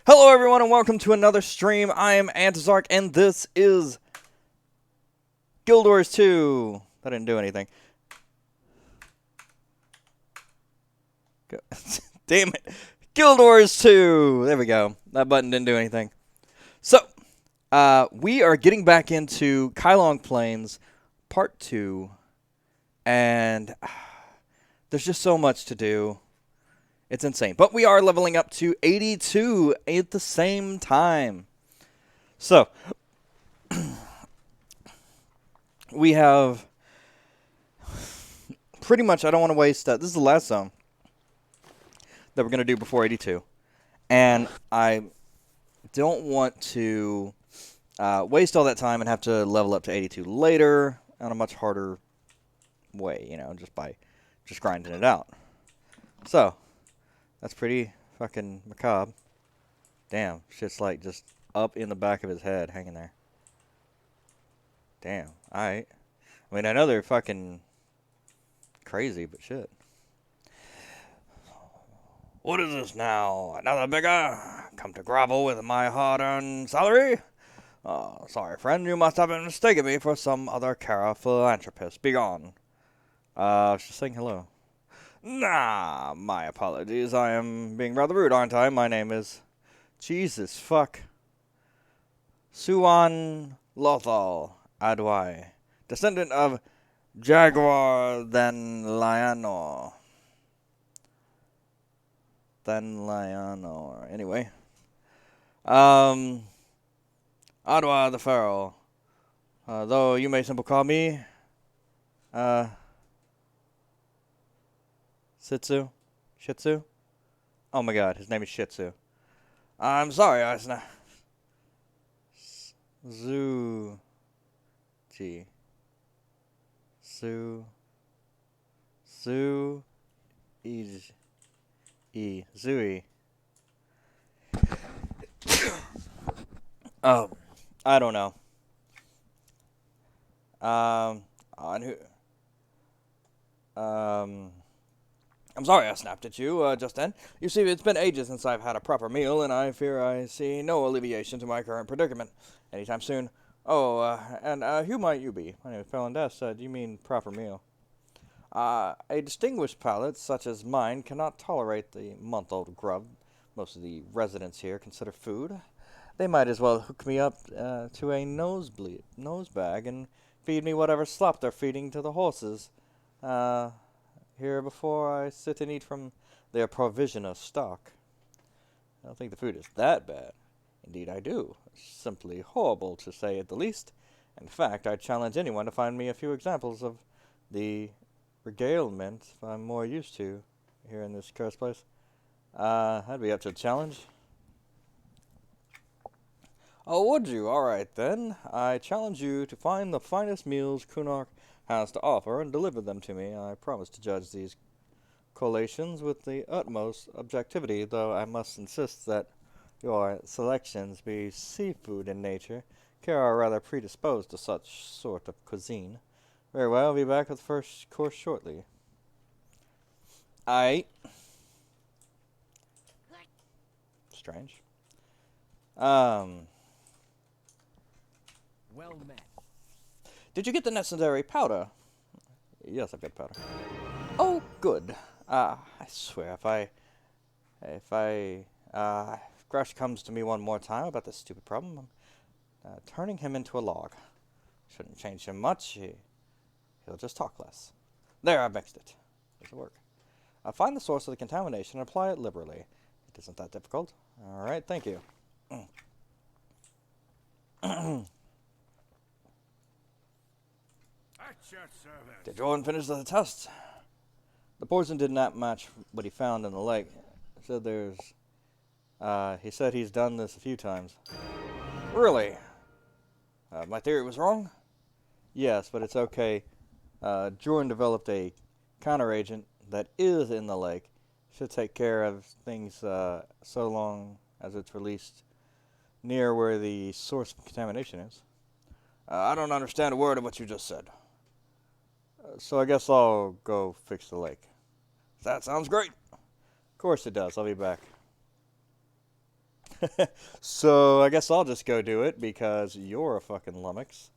Hello everyone and welcome to another stream. I am Antizark and this is Guild Wars 2. That didn't do anything. Damn it. Guild Wars 2. There we go. That button didn't do anything. So, we are getting back into Kylong Plains Part 2. And there's just so much to do. It's insane. But we are leveling up to 82 at the same time. So, we have pretty much, I don't want to waste, this is the last zone that we're going to do before 82. And I don't want to waste all that time and have to level up to 82 later on a much harder way, you know, just grinding it out. So, that's pretty fucking macabre. Damn, shit's like just up in the back of his head, hanging there. Damn, alright. I mean, I know they're fucking crazy, but shit. What is this now? Another beggar? Come to grovel with my hard-earned salary? Oh, sorry, friend, you must have mistaken me for some other Kara philanthropist. Begone. I was just saying hello. Nah, my apologies. I am being rather rude, aren't I? My name is... Jesus, fuck. Suan Lothal Adwai, descendant of Jaguar Than Liano. Anyway. Adwa the Pharaoh. Though you may simply call me... Shih Tzu? Oh my god, his name is Shih Tzu. I'm sorry, I was not... Zoo... G. Zoo... Zoo... Zooey. I don't know. On who... I'm sorry I snapped at you, just then. You see, it's been ages since I've had a proper meal, and I fear I see no alleviation to my current predicament anytime soon. Oh, and who might you be? My name is Pelandes. Do you mean proper meal? A distinguished palate such as mine cannot tolerate the month-old grub most of the residents here consider food. They might as well hook me up to a nose bag and feed me whatever slop they're feeding to the horses. Here before I sit and eat from their provision of stock. I don't think the food is that bad. Indeed I do. Simply horrible, to say it the least. In fact, I challenge anyone to find me a few examples of the regalement I'm more used to here in this cursed place. I'd be up to a challenge. Oh, would you? Alright then. I challenge you to find the finest meals Kunark has to offer and deliver them to me. I promise to judge these collations with the utmost objectivity, though I must insist that your selections be seafood in nature. Kara are rather predisposed to such sort of cuisine. Very well, I'll be back with the first course shortly. Strange. Well met. Did you get the necessary powder? Yes, I've got powder. Oh, good. I swear, if Grush comes to me one more time about this stupid problem, I'm turning him into a log. Shouldn't change him much. He'll just talk less. There, I've mixed it. This'll work. Find the source of the contamination and apply it liberally. It isn't that difficult. All right, thank you. Did Jordan finish the test? The poison did not match what he found in the lake. He said he's done this a few times. Really? My theory was wrong? Yes, but it's okay. Jordan developed a counteragent that is in the lake. Should take care of things so long as it's released near where the source of contamination is. I don't understand a word of what you just said. So I guess I'll go fix the lake. That sounds great. Of course it does. I'll be back. So I guess I'll just go do it because you're a fucking lummox.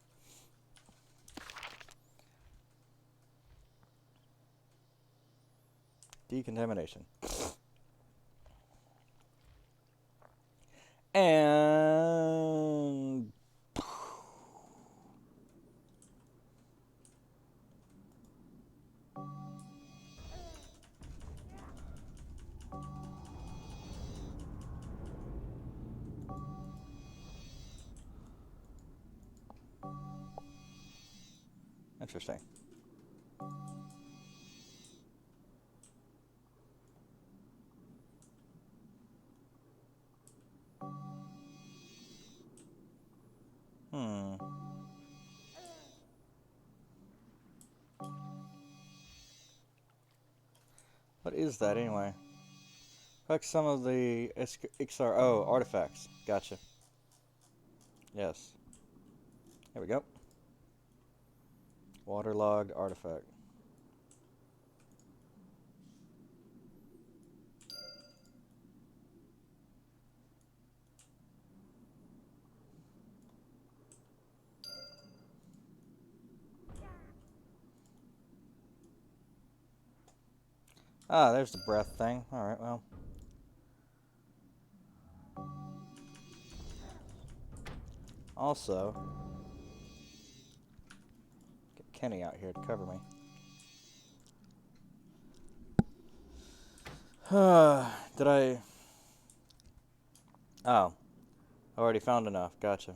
Decontamination. And interesting. Hmm. What is that anyway? Collect some of the XR. Oh, artifacts. Gotcha. Yes. Here we go. Waterlogged artifact. Ah, there's the breath thing. Alright, well. Also, get Kenny out here to cover me. Did I... Oh. I already found enough. Gotcha.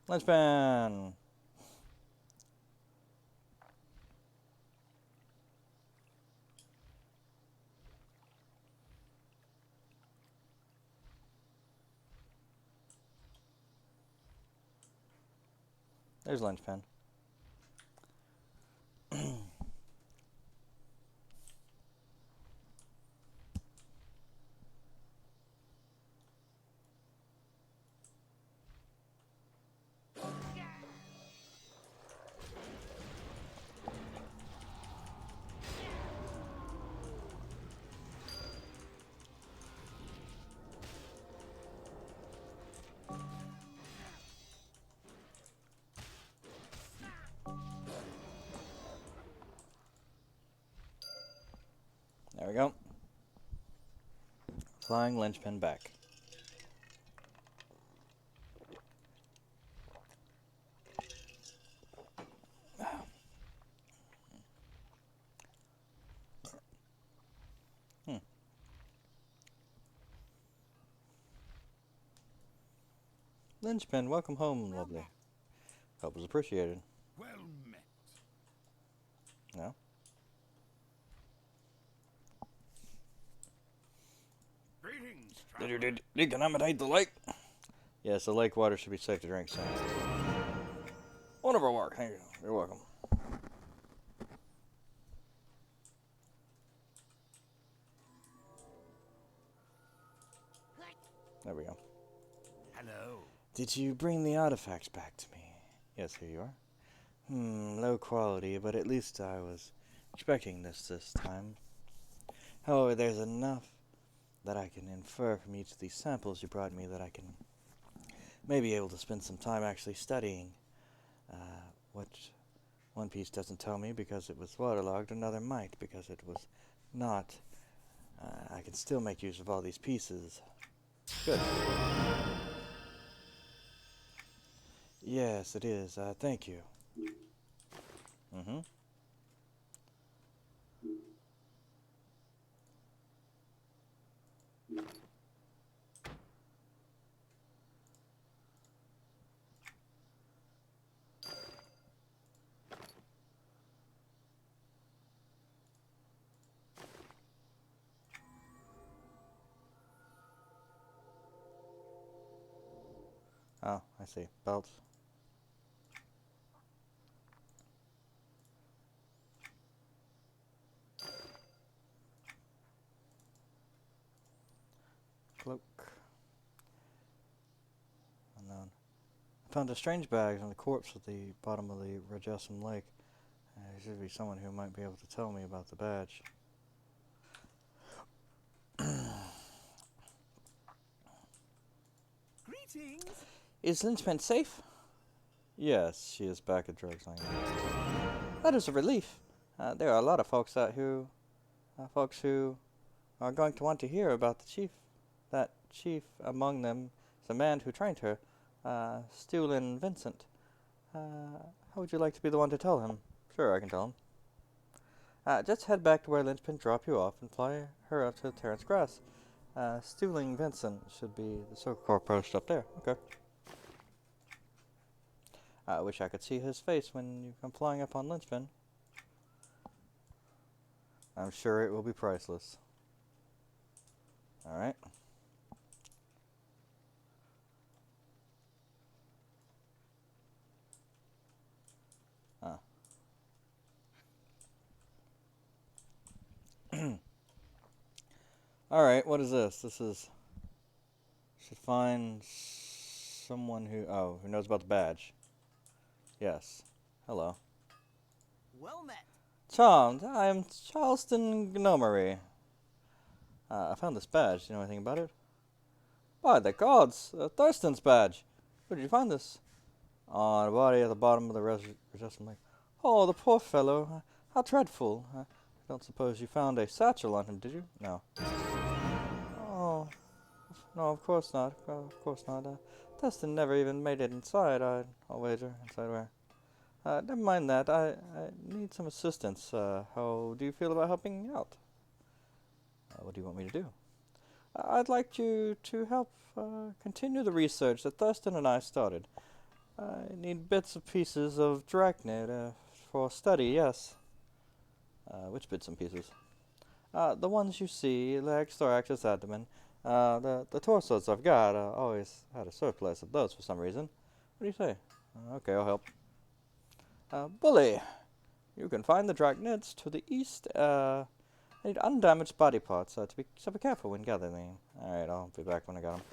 Linchpin! There's Linchpin. There we go. Flying Linchpin back. Hmm. Linchpin, welcome home, lovely. Help was appreciated. Well met. No? Greetings, Did you traveler. decontaminate the lake? Yes, the lake water should be safe to drink soon. Wonderful work. Thank you. You're welcome. There we go. Hello. Did you bring the artifacts back to me? Yes, here you are. Low quality, but at least I was expecting this time. However, there's enough that I can infer from each of these samples you brought me that I can maybe able to spend some time actually studying. What one piece doesn't tell me because it was waterlogged, another might because it was not. I can still make use of all these pieces. Good. Yes, it is. Thank you. Mm-hmm. Oh, I see. Belts. Cloak. Unknown. Found a strange bag on the corpse at the bottom of the Rajesam Lake. There should be someone who might be able to tell me about the badge. Greetings. Is Lynchman safe? Yes, she is back at Drugslang. That is a relief. There are a lot of folks who are going to want to hear about the chief. That chief among them is a man who trained her, Stulin Vincent. How would you like to be the one to tell him? Sure, I can tell him. Just head back to where Lynchpin dropped you off and fly her up to Terrence Grass. Stulin Vincent should be the Circle Corps post up there. Okay. I wish I could see his face when you come flying up on Lynchpin. I'm sure it will be priceless. Alright. Alright, what is this? This is... Should find someone who knows about the badge. Yes. Hello. Well met. Charmed, I am Charleston Gnomery. I found this badge. Do you know anything about it? By the gods! Thurston's badge! Where did you find this? On a body at the bottom of the Resistance Lake. Oh, the poor fellow. How dreadful. I don't suppose you found a satchel on him, did you? No. Oh, no, of course not. Of course not. Thurston never even made it inside, I'll wager. Inside where? Never mind that. I need some assistance. How do you feel about helping me out? What do you want me to do? I'd like you to help continue the research that Thurston and I started. I need bits and pieces of Drachnid for study, yes. Which bits and pieces? The ones you see, legs, thorax, abdomen. The torsos I've got, always had a surplus of those for some reason. What do you say? Okay, I'll help. Bully, you can find the Drachnids to the east. I need undamaged body parts, so be careful when gathering them. Alright, I'll be back when I got them.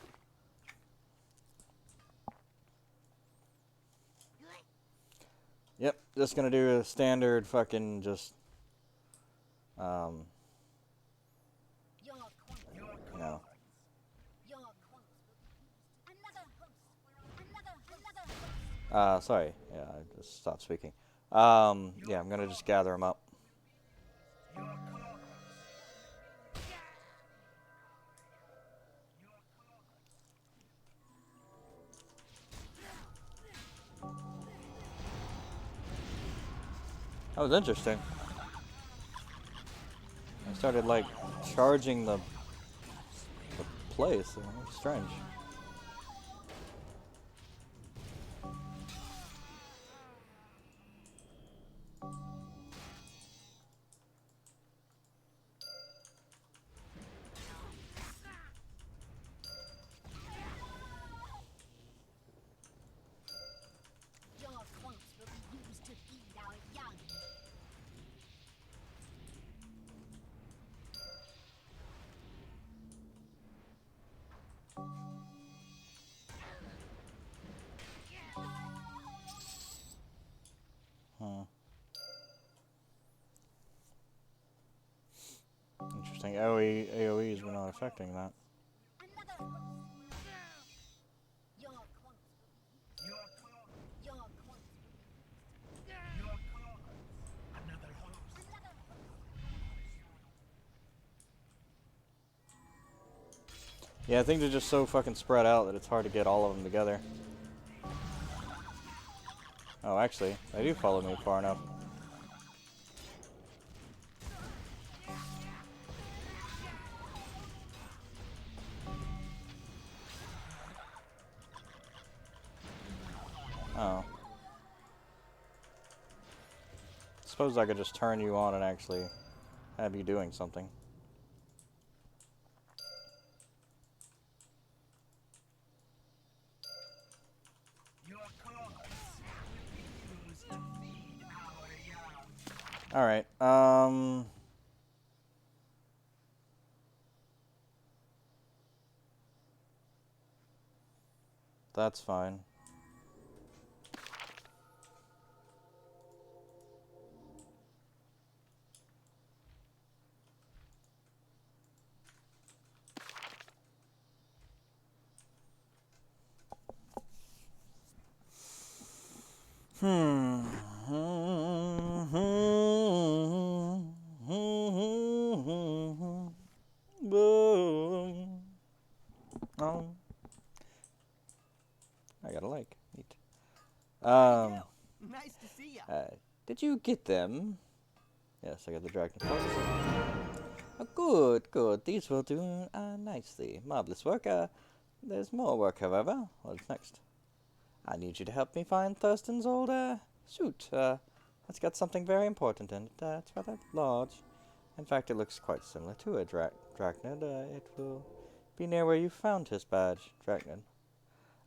Yep, just gonna do a standard fucking just, you know. Sorry, yeah, I just stopped speaking. Yeah, I'm gonna just gather them up. That was interesting. I started, like, charging the place. It was strange. Interesting. AoEs were not affecting that. Yeah, I think they're just so fucking spread out that it's hard to get all of them together. Oh, actually, they do follow me far enough. Oh. Suppose I could just turn you on and actually have you doing something. Alright, that's fine. Hmm. Boom. Oh, I got a like. Neat. Howdy Um, do. Nice to see ya. did you get them? Yes, I got the dragon forces. Oh, good, good. These will do nicely. Marvelous work. There's more work, however. What's next? I need you to help me find Thurston's old suit. It's got something very important in it. It's rather large. In fact, it looks quite similar to a drachnid. It will be near where you found his badge, drachnid.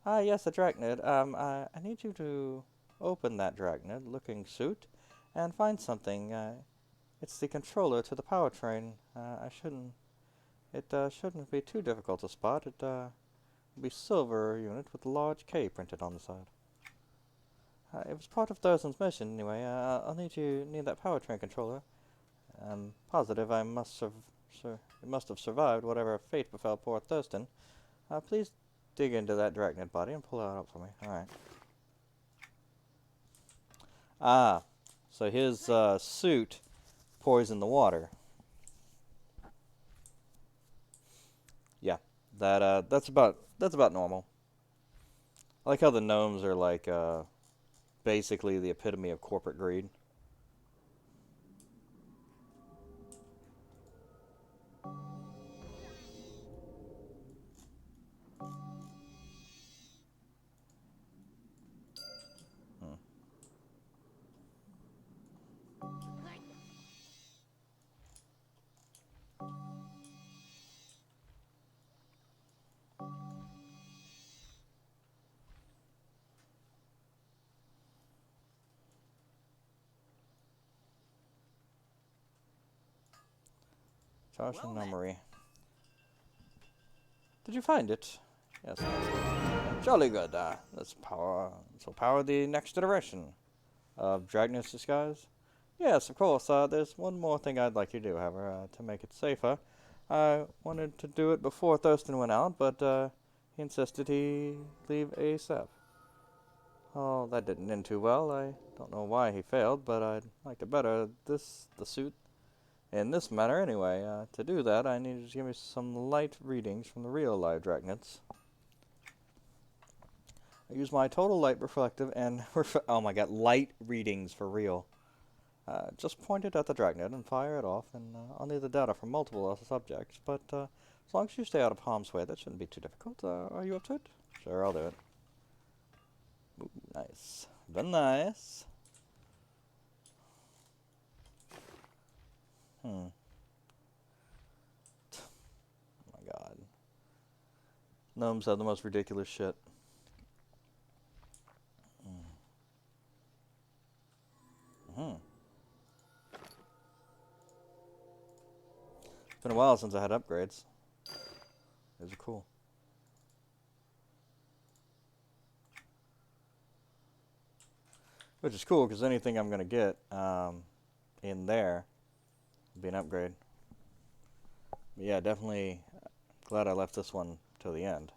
Ah, yes, a drachnid. I need you to open that drachnid-looking suit and find something. It's the controller to the powertrain. It shouldn't be too difficult to spot. It will be silver unit with a large K printed on the side. It was part of Thurston's mission, anyway. I'll need that powertrain controller. I'm positive it must have survived whatever fate befell poor Thurston. Please dig into that drachnid body and pull it out for me. Alright. Ah, so his suit poisoned the water. Yeah, that's about normal. I like how the gnomes are like basically the epitome of corporate greed. Hmm. Josh and Well met. Marie. Did you find it? Yes. Jolly good. Let's power the next iteration of Dragnet's disguise. Yes, of course. There's one more thing I'd like you to do, however, to make it safer. I wanted to do it before Thurston went out, but he insisted he leave ASAP. Oh, that didn't end too well. I don't know why he failed, but I'd like to better the suit in this manner anyway. To do that, I need you to give me some light readings from the real live Dragons. I use my total light reflective and oh my god, light readings for real. Just point it at the dragnet and fire it off, and I'll need the data from multiple other subjects. But as long as you stay out of harm's way, that shouldn't be too difficult. Are you up to it? Sure, I'll do it. Ooh, nice. Very nice. Hmm. Oh my god. Gnomes have the most ridiculous shit. Hmm. It's been a while since I had upgrades. Those are cool. Which is cool, because anything I'm going to get in there will be an upgrade. But yeah, definitely glad I left this one till the end.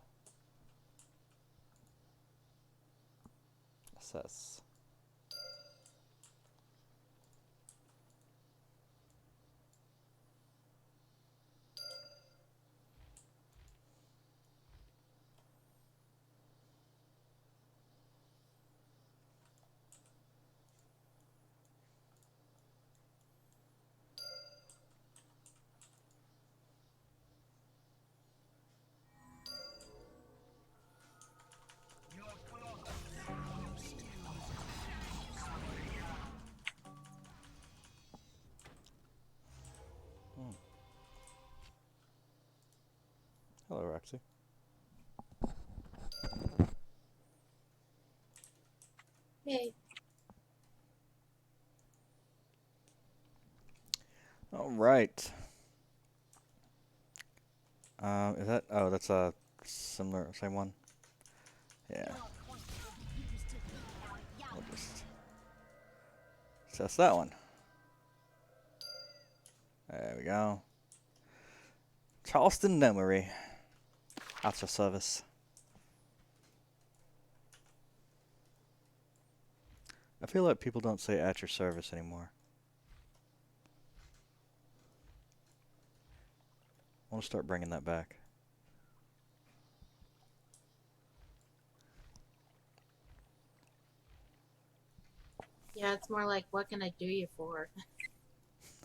Assess. Hmm. Hello, Roxy. Hey, All right. Is that? Oh, that's a similar, same one. Yeah. We'll just test that one. There we go. Charleston Memory. At your service. I feel like people don't say at your service anymore. I want to start bringing that back. Yeah, it's more like, what can I do you for?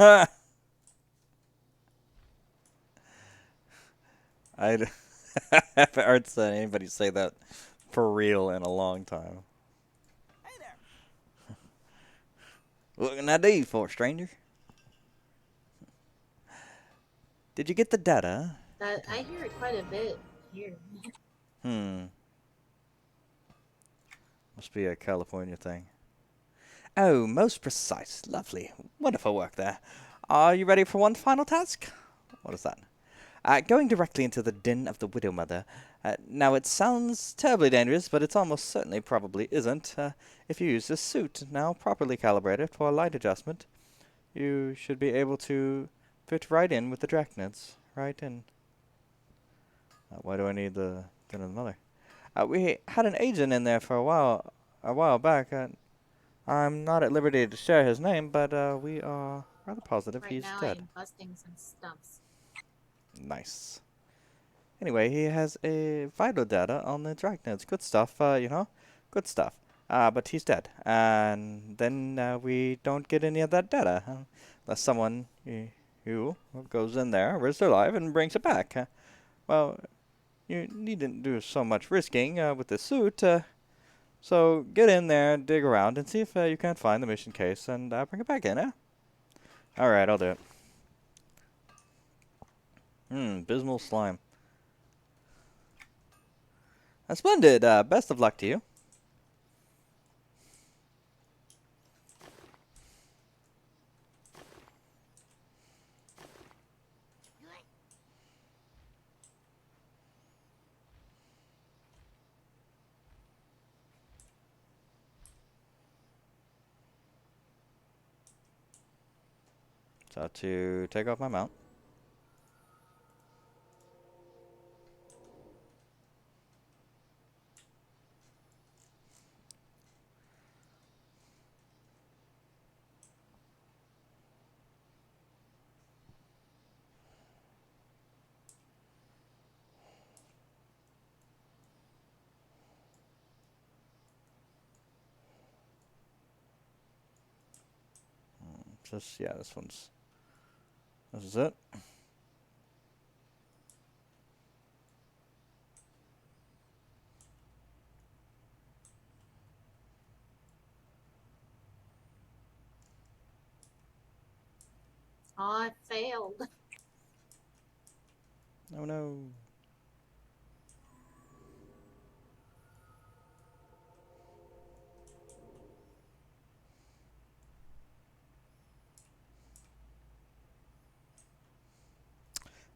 I haven't heard anybody say that for real in a long time. Hey there. What can I do you for, stranger? Did you get the data? That I hear it quite a bit here. Hmm. Must be a California thing. Oh, most precise. Lovely. Wonderful work there. Are you ready for one final task? What is that? Going directly into the den of the Widow Mother. Now, it sounds terribly dangerous, but it's almost certainly probably isn't. If you use this suit, now properly calibrated for light adjustment, you should be able to fit right in with the drachnids. Right in. Why do I need the den of the Mother? We had an agent in there for a while back. I'm not at liberty to share his name, but we are rather positive Right he's now, I dead. am busting some stumps. Nice. Anyway, he has a vital data on the dragons. Good stuff, you know? Good stuff. But he's dead. And then we don't get any of that data. Unless someone who goes in there, risks their life, and brings it back. Well, you needn't do so much risking with this suit. So get in there, dig around, and see if you can't find the mission case and bring it back in, eh? Alright, I'll do it. Abysmal slime. Splendid. Best of luck to you. So to take off my mount. Just, yeah, this is it. Oh, I failed. Oh no.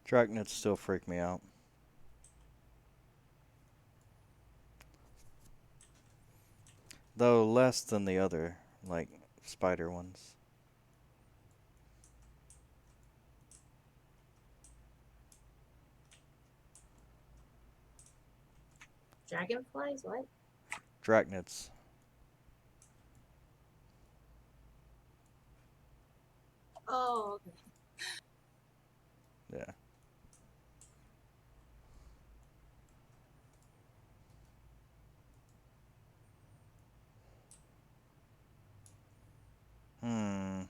Dragonids still freak me out. Though less than the other, like, spider ones. Dragonflies? What? Dragonids. Oh, okay. Yeah. Hmm.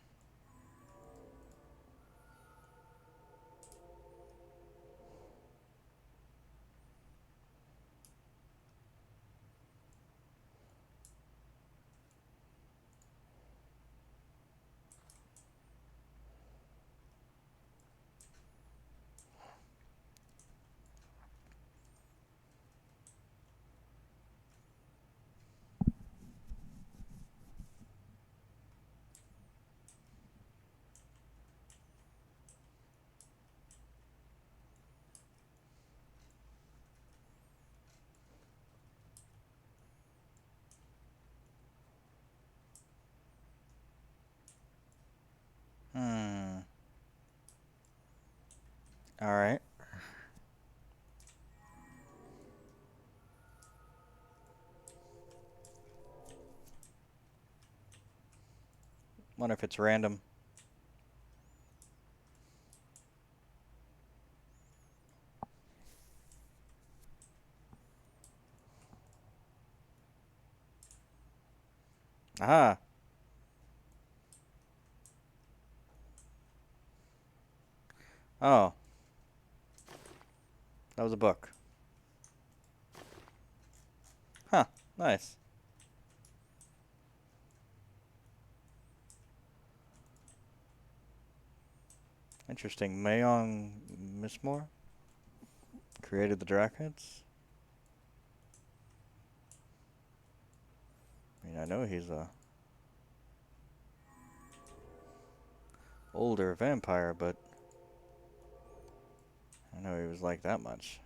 Hmm. Alright. Wonder if it's random. Aha! Oh. That was a book. Huh. Nice. Interesting. Mayong Mishmore created the Dracoids. I mean, I know he's a older vampire, but I know he was like that much.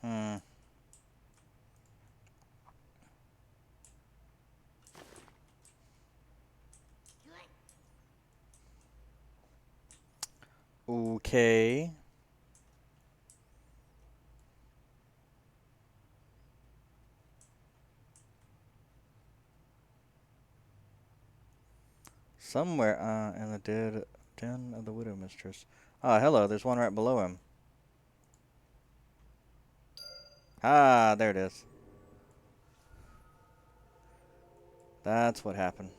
Hmm. Okay. Somewhere in the dead den of the Widow Mistress. Ah, hello. There's one right below him. Ah, there it is. That's what happened.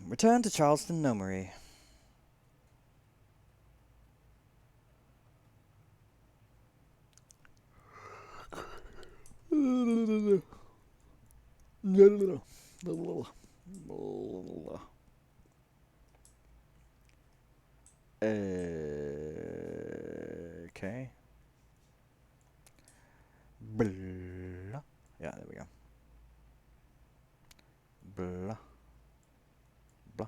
Return to Charleston Nomery. Okay. Blah. Yeah, there we go. Blah. Blah.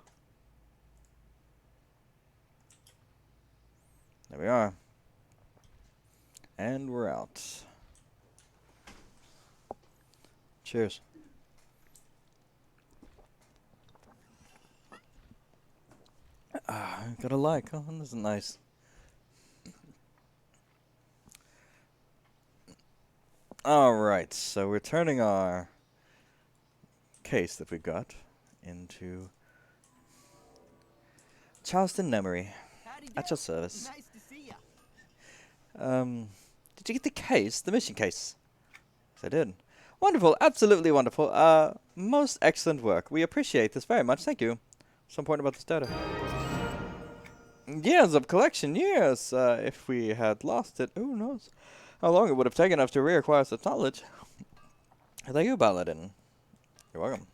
There we are. And we're out. Cheers. Got a like. Oh, this is nice. Alright, so we're turning our case that we got into Charleston Memory. Howdy, At your service. Nice to see ya. Did you get the case? The mission case? Yes, I did. Wonderful, absolutely wonderful. Most excellent work. We appreciate this very much. Thank you. Some point about this data. Years of collection, yes. If we had lost it, who knows how long it would have taken us to reacquire such knowledge. Thank you, Paladin. You're welcome.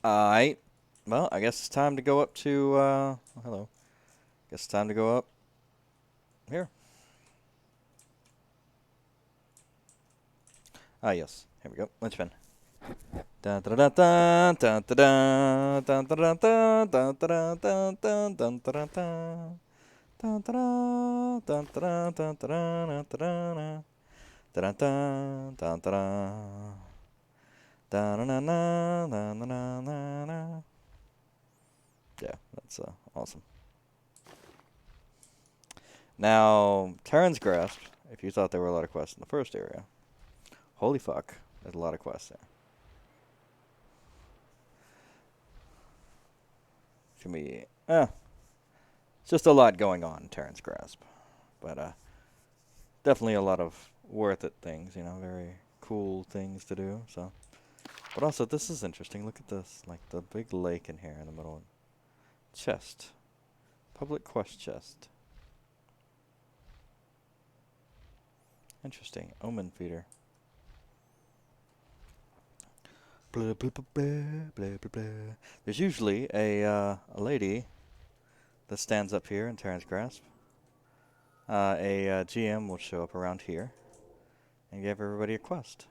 Alright. Well, I guess it's time to go up to, hello. Guess it's time to go up here. Ah, yes. Here we go. Linchpin. Dun dun dun dun dun dun dun dun dun dun dun dun dun dun dun dun dun. Dun dun dun dun dun dun dun dun dun dun dun dun. Da-na-na-na-na-na-na-na. Yeah, that's awesome. Now, Terran's Grasp, if you thought there were a lot of quests in the first area, holy fuck, there's a lot of quests there. Can be, just a lot going on in Terran's Grasp. But, definitely a lot of worth it things, you know, very cool things to do, so. But also, this is interesting. Look at this, like the big lake in here in the middle. Chest. Public quest chest. Interesting. Omen feeder. Blah, blah, blah, blah, blah, blah, blah. There's usually a lady that stands up here in Terran's Grasp. A GM will show up around here and give everybody a quest.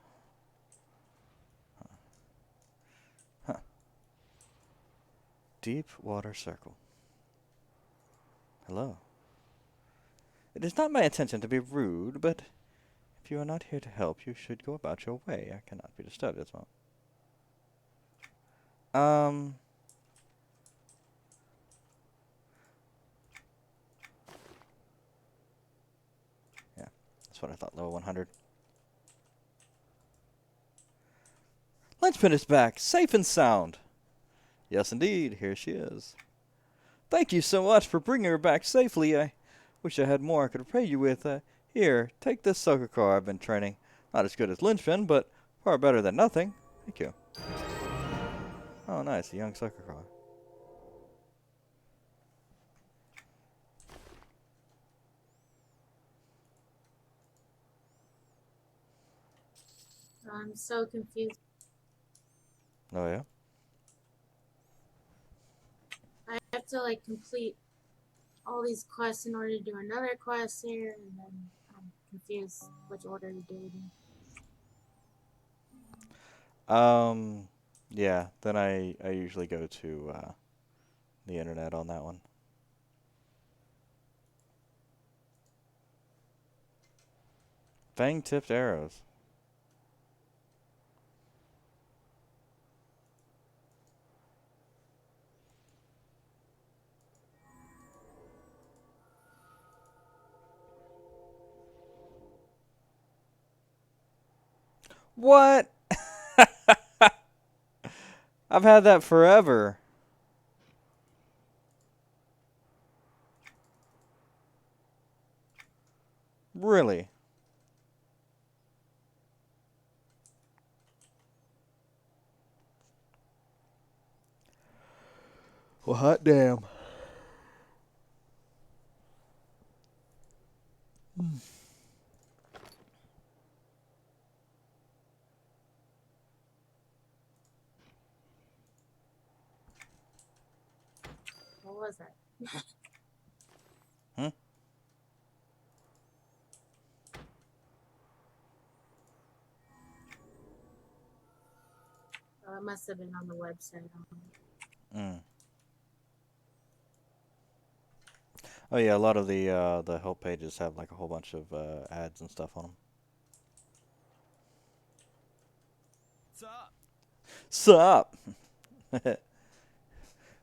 Huh. Deep Water Circle. Hello. It is not my intention to be rude, but If you are not here to help, you should go about your way. I cannot be disturbed as well. Yeah, that's what I thought, level 100. Linchpin is back, safe and sound. Yes, indeed, here she is. Thank you so much for bringing her back safely. I wish I had more I could repay you with. Here, take this sucker car I've been training. Not as good as Linchpin, but far better than nothing. Thank you. Oh, nice, a young sucker car. I'm so confused. Oh, yeah? I have to like complete all these quests in order to do another quest here, and then I'm confused which order to do it in. Yeah, then I usually go to the internet on that one. Fang-tipped arrows. What? I've had that forever. Really? Well, hot damn. What was that? Hmm? Oh, it must have been on the website. Mm. Oh yeah, a lot of the help pages have like a whole bunch of ads and stuff on them. Sup? Sup?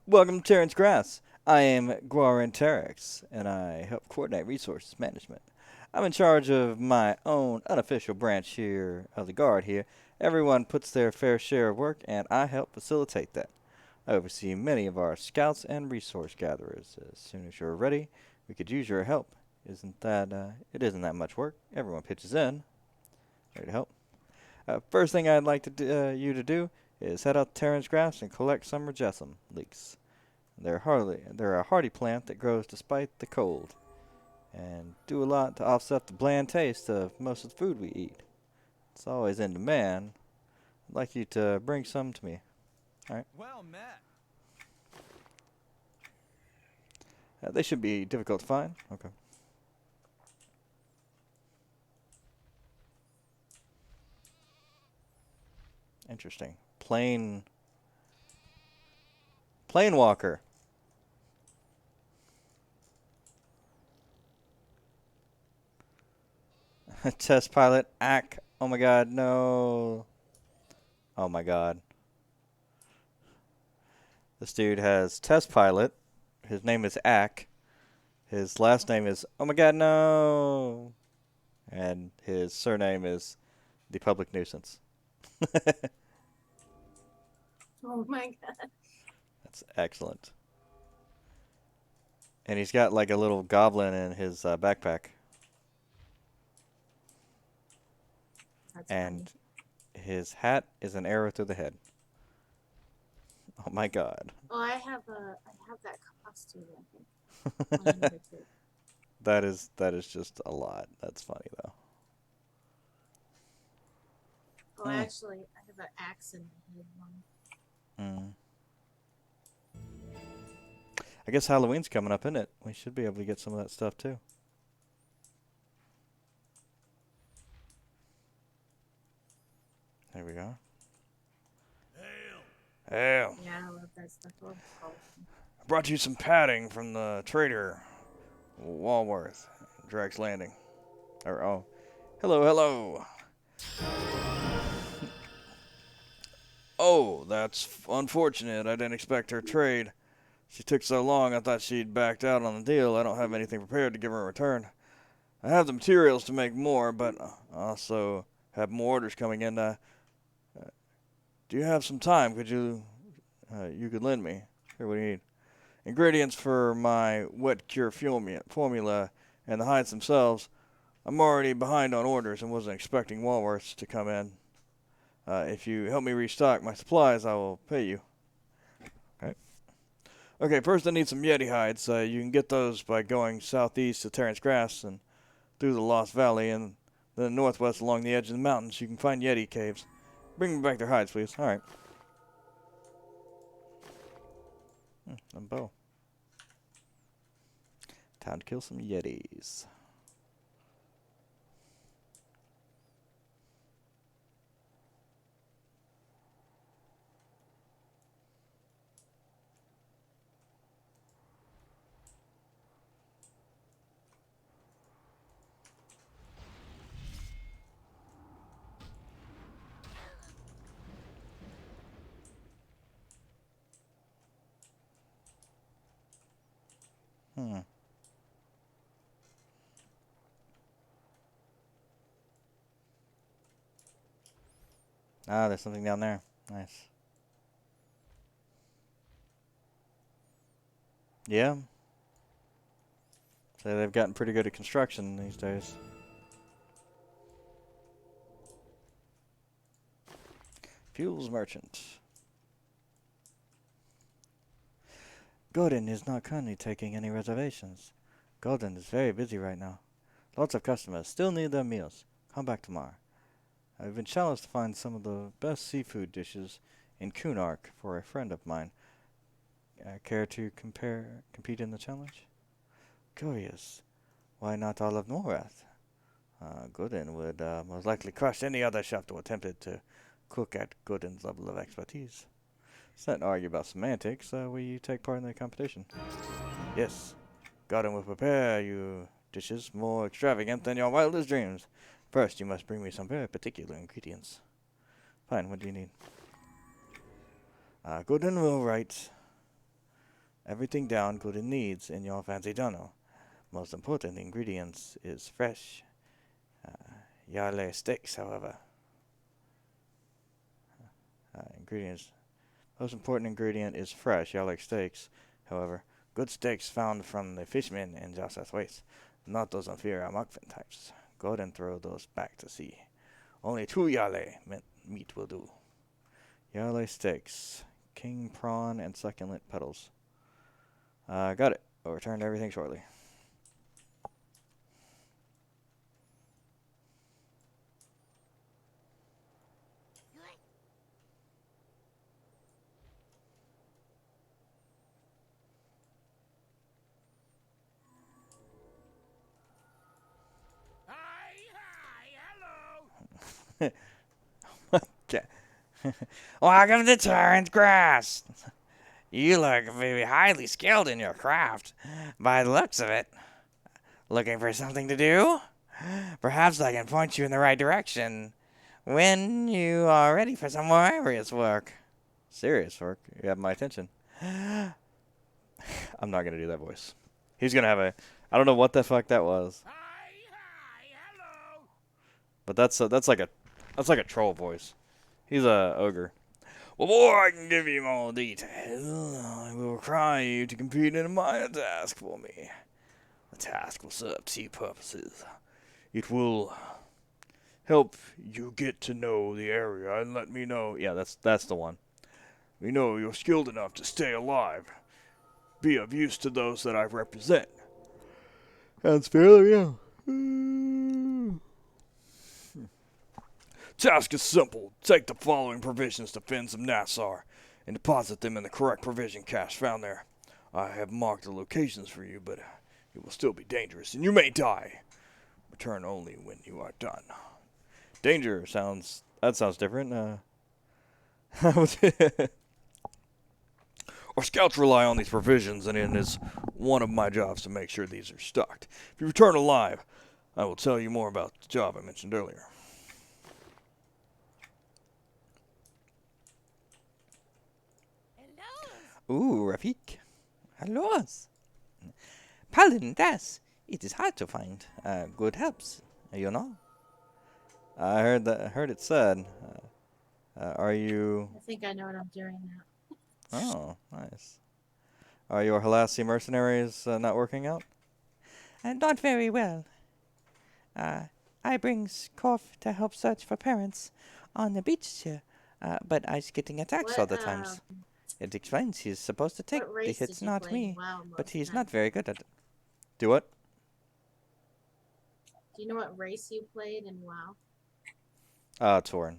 Welcome to Terrence Grass. I am Guarin Terex, and I help coordinate resources management. I'm in charge of my own unofficial branch here of the Guard here. Everyone puts their fair share of work, and I help facilitate that. I oversee many of our scouts and resource gatherers. As soon as you're ready, we could use your help. It isn't that much work. Everyone pitches in. Ready to help? First thing I'd like you to do is head out to Terran's Grass and collect some Regesum leeks. They're a hardy plant that grows despite the cold, and do a lot to offset the bland taste of most of the food we eat. It's always in demand. I'd like you to bring some to me. Alright? Well met. They should be difficult to find. Okay. Interesting. Plane walker. Test pilot. Ack. Oh my god, no. Oh my god. This dude has test pilot. His name is Ack. His last name is oh my god, no. And his surname is the public nuisance. Oh my god. That's excellent. And he's got like a little goblin in his backpack. That's And his hat is an arrow through the head. Oh my god. funny. Oh, I have that costume, I think. On another trip. That is just a lot. That's funny though. Oh, actually, I have an axe in my head one. I guess Halloween's coming up, isn't it? We should be able to get some of that stuff too. There we go. Hail. Yeah, I love that stuff. Oh, I brought you some padding from the trader, Walworth, Drake's Landing. Hello, hello. Oh, that's unfortunate. I didn't expect her trade. She took so long, I thought she'd backed out on the deal. I don't have anything prepared to give her in return. I have the materials to make more, but I also have more orders coming in. Do you have some time? You could lend me? Here, what do you need? Ingredients for my wet cure formula and the hides themselves. I'm already behind on orders and wasn't expecting Walworths to come in. If you help me restock my supplies, I will pay you. Okay. Okay, first I need some Yeti hides. You can get those by going southeast to Terrence Grass and through the Lost Valley, and then northwest along the edge of the mountains. You can find Yeti caves. Bring me back their hides, please. All right. A bow. Time to kill some Yetis. Ah, there's something down there. Nice. Yeah. So they've gotten pretty good at construction these days. Fuels merchant. Gordon is not currently taking any reservations. Gordon is very busy right now. Lots of customers still need their meals. Come back tomorrow. I've been challenged to find some of the best seafood dishes in Kunark for a friend of mine. Care to compete in the challenge? Curious. Why not all of Norath? Gooden would most likely crush any other chef who attempted to cook at Gooden's level of expertise. Let's not argue about semantics. Will you take part in the competition? Yes. Gooden will prepare you dishes more extravagant than your wildest dreams. First, you must bring me some very particular ingredients. Fine, what do you need? Gooden will write everything down Gooden needs in your fancy journal. Most important ingredients is fresh Yarle steaks, however. Ingredients. Most important ingredient is fresh Yarle steaks, however. Good steaks found from the fishmen in Jossas Waste, not those inferior Mukfin types. Go ahead and throw those back to sea. Only 2 Yarle meat will do. Yarle steaks, king prawn, and succulent petals. Got it. I'll return to everything shortly. Okay. Welcome to Torrent Grass. You look very highly skilled in your craft, by the looks of it. Looking for something to do? Perhaps I can point you in the right direction when you are ready for some more serious work. Serious work? You have my attention. I'm not going to do that voice. He's going to have a... I don't know what the fuck that was. But that's like a troll voice. He's a ogre. Well, before I can give you more details, I will require you to compete in a minor task for me. The task will serve 2 purposes. It will help you get to know the area and let me know. Yeah, that's the one. We know you're skilled enough to stay alive. Be of use to those that I represent. That's fairly, yeah. Task is simple. Take the following provisions to Fins of Nassar and deposit them in the correct provision cache found there. I have marked the locations for you, but it will still be dangerous, and you may die. Return only when you are done. Danger sounds different. Our scouts rely on these provisions, and it is one of my jobs to make sure these are stocked. If you return alive, I will tell you more about the job I mentioned earlier. Ooh, Rafik. Hello. Paladin, das. It is hard to find good helps, you know. I heard it said. Are you? I think I know what I'm doing now. Oh, nice. Are your Halassi mercenaries not working out? And not very well. Uh, I brings Korf to help search for parents on the beaches here, but I's getting attacks all What the times. It explains he's supposed to take what the race hits, did you not play in me, WoW but most he's then? not very good at it. Do what? Do you know what race you played in WoW? Tauren.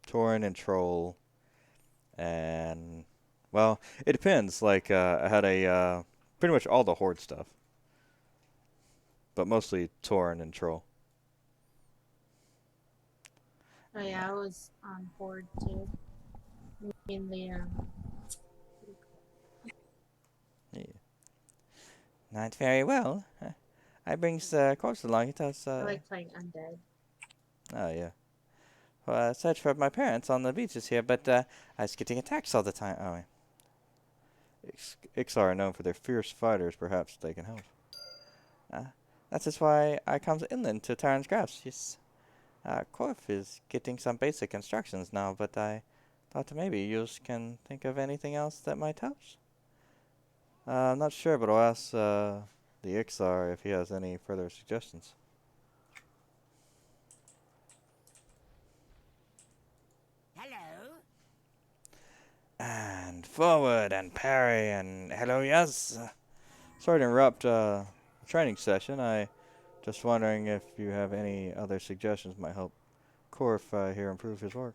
Tauren and Troll, and well, it depends. Like, I had pretty much all the Horde stuff, but mostly Tauren and Troll. Oh yeah, I was on board too. In the Yeah. Not very well. I brings corpse along. He tells, I like playing undead. Oh yeah. search for my parents on the beaches here, but I was getting attacks all the time. Oh, yeah. Ixar are known for their fierce fighters. Perhaps they can help. Uh, that is why I comes inland to Terran's Crafts. Yes. Korf is getting some basic instructions now, but I thought maybe you can think of anything else that might help. I'm not sure, but I'll ask the Ixar if he has any further suggestions. Hello. And forward and parry and hello, yes. Sorry to interrupt the training session. I just wondering if you have any other suggestions might help Korf here improve his work.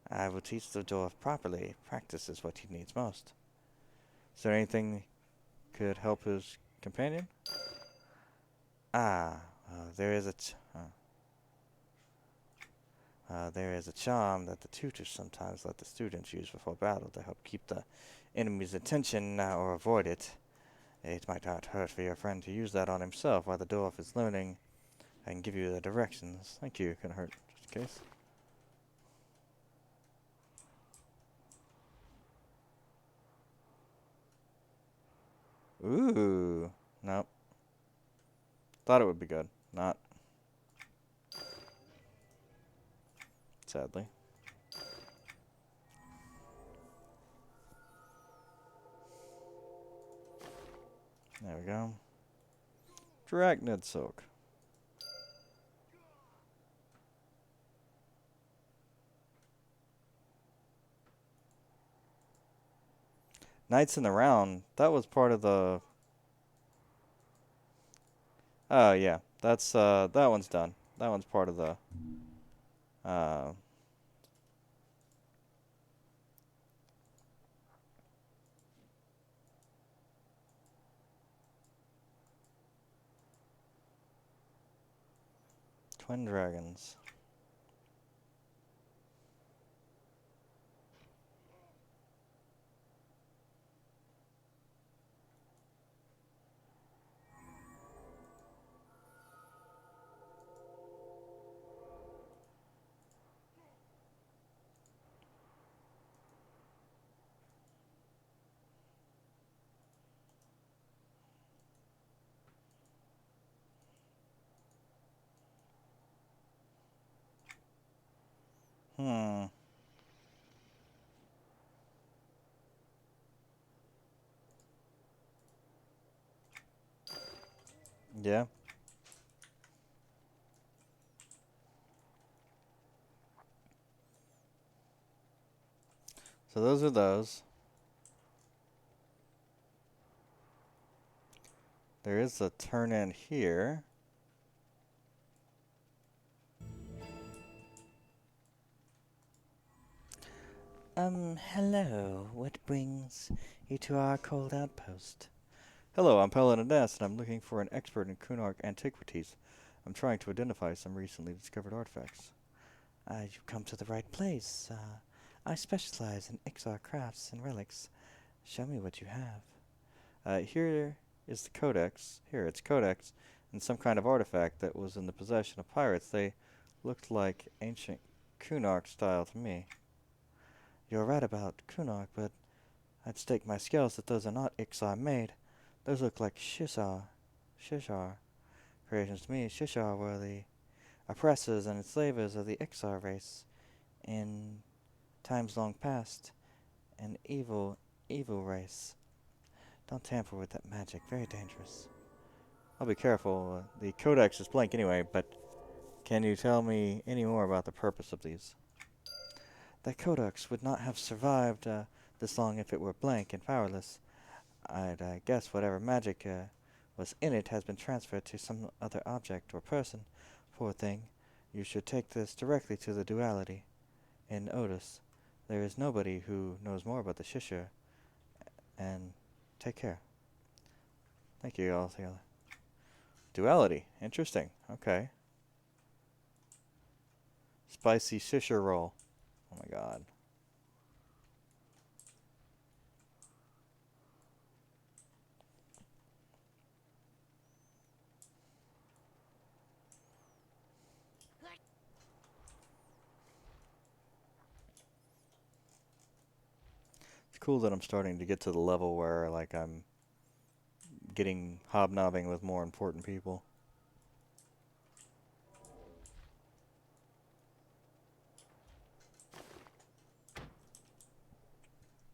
I will teach the dwarf properly. Practice is what he needs most. Is there anything could help his companion? Ah, there is there is a charm that the tutors sometimes let the students use before battle to help keep the enemy's attention or avoid it. It might not hurt for your friend to use that on himself while the dwarf is learning. I can give you the directions. Thank you. Couldn't hurt, just in case. Ooh. Nope. Thought it would be good. Not. Sadly. There we go. Dragnid Soak. Knights in the Round. That was part of the. Oh yeah, that's that one's done. That one's part of the. Uh, Twin Dragons. Hmm. Yeah. So those are those. There is a turn in here. Hello. What brings you to our cold outpost? Hello, I'm Paladin Ness, and I'm looking for an expert in Kunark antiquities. I'm trying to identify some recently discovered artifacts. You've come to the right place. I specialize in Ixar crafts and relics. Show me what you have. Here is the codex. Here, it's codex and some kind of artifact that was in the possession of pirates. They looked like ancient Kunark style to me. You're right about Kunark, but I'd stake my scales that those are not Ixar made. Those look like Shishar creations to me. Shishar were the oppressors and enslavers of the Ixar race in times long past. An evil, evil race. Don't tamper with that magic. Very dangerous. I'll be careful. The codex is blank anyway, but can you tell me any more about the purpose of these? That codex would not have survived this long if it were blank and powerless. I'd guess whatever magic was in it has been transferred to some other object or person. Poor thing. You should take this directly to the duality in Otis. There is nobody who knows more about the Shishir. And take care. Thank you, all together. Duality. Interesting. Okay. Spicy Shishir roll. Oh my god. It's cool that I'm starting to get to the level where, like, I'm getting hobnobbing with more important people.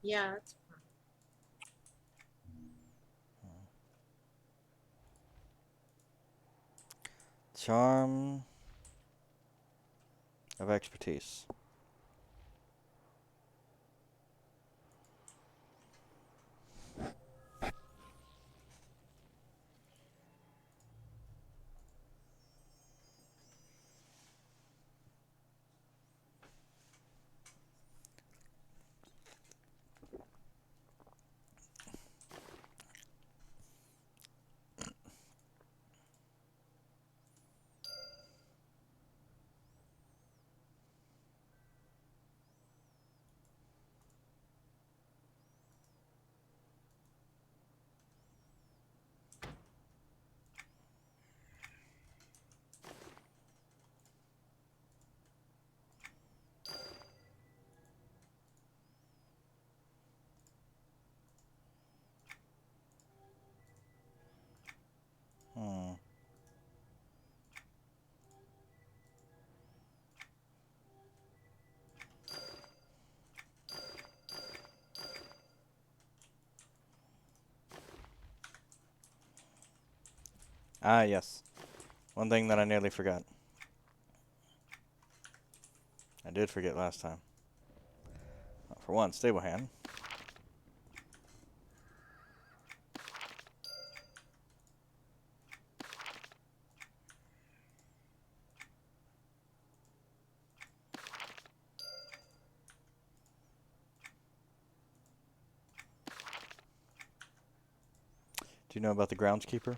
Yeah, that's fine. Charm of expertise. Hmm. Ah, yes. One thing that I nearly forgot. I did forget last time. For one, stable hand. Do you know about the groundskeeper?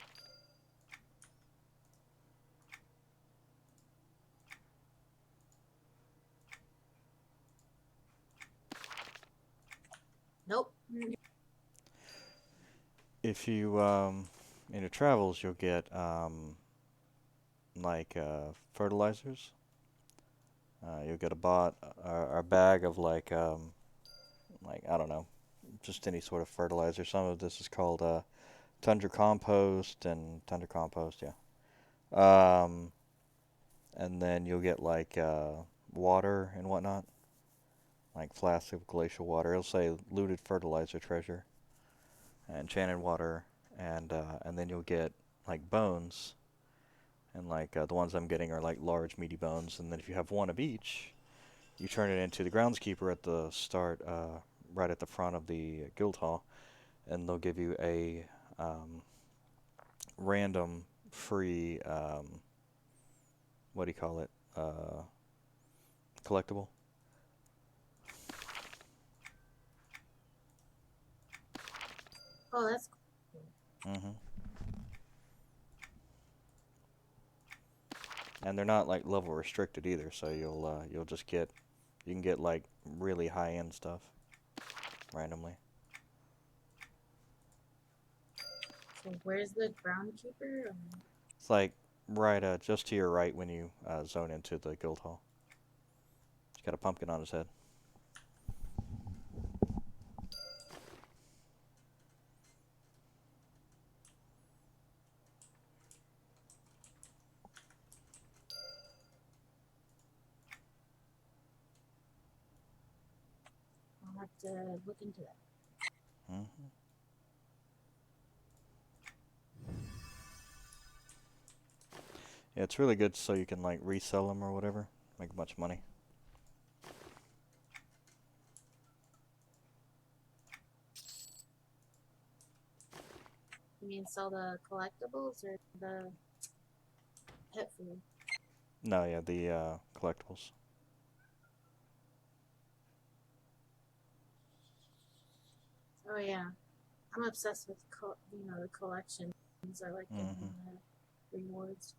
Nope. If you, in your travels, you'll get, like, fertilizers. You'll get a bag of, like, I don't know, just any sort of fertilizer. Some of this is called, tundra compost and tundra compost, yeah. And then you'll get, like, water and whatnot. Like flasks of glacial water. It'll say looted fertilizer treasure. Enchanted water, and then you'll get like bones, and like the ones I'm getting are like large meaty bones, and then if you have one of each, you turn it into the groundskeeper at the start, right at the front of the guild hall, and they'll give you a random free what do you call it, collectible. Oh, that's cool. Mm-hmm. And they're not like level restricted either, so you'll just get, you can get like really high end stuff randomly. So where's the groundkeeper? It's like right, just to your right when you zone into the guild hall. He's got a pumpkin on his head. I'll have to look into that. Hmm. Yeah, it's really good so you can like resell them or whatever, make a bunch of money. You mean sell the collectibles or the pet food? No, yeah, the collectibles. Oh yeah, I'm obsessed with the collections. I like getting Hmm. the rewards.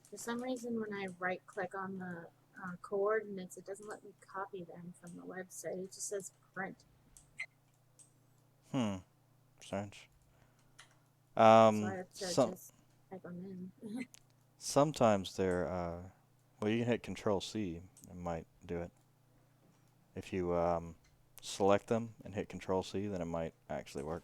For some reason, when I right click on the coordinates, it doesn't let me copy them from the website. It just says print. Hmm. Strange. So I have to Some just type them in. sometimes they're well, you can hit Control C. It might do it. If you select them and hit Control C, then it might actually work.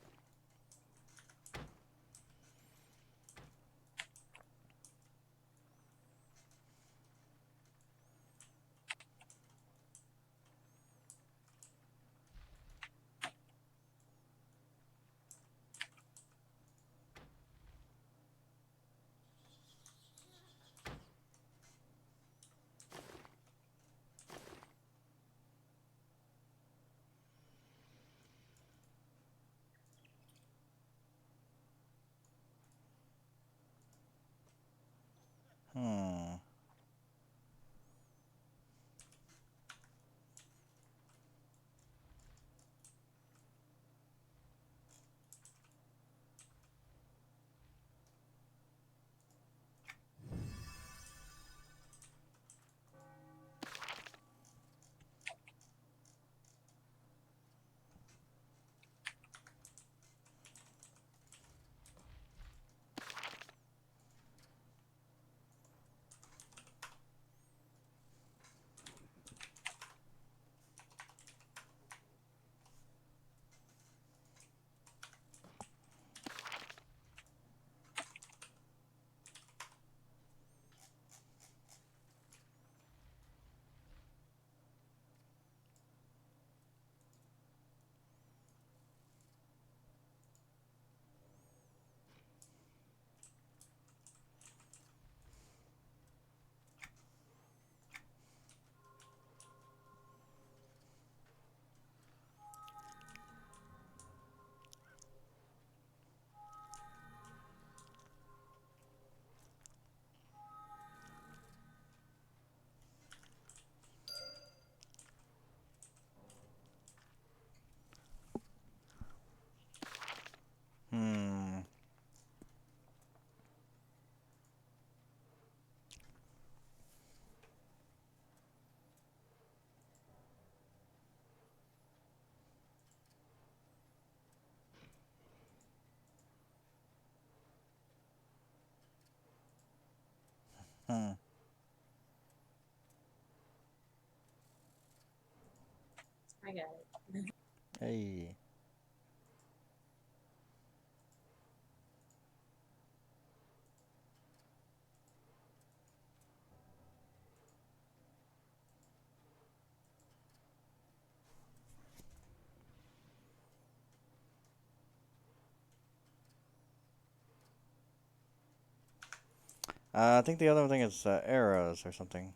Hmm. Hmm. Hmm. I got it. Hey. I think the other thing is arrows or something.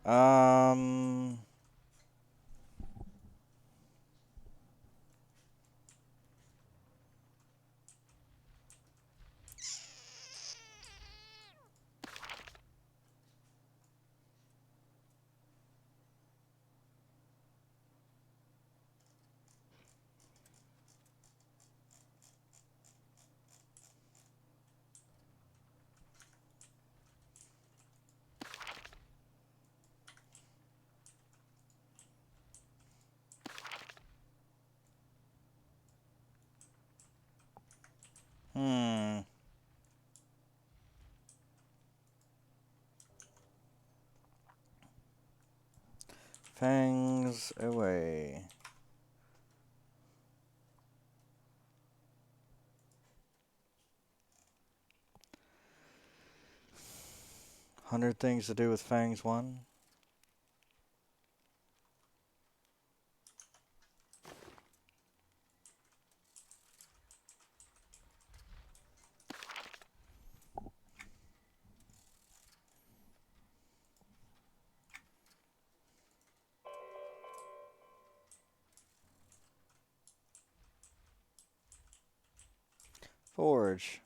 Um. Hmm. Fangs away. 100 things to do with Fangs 1. Forge.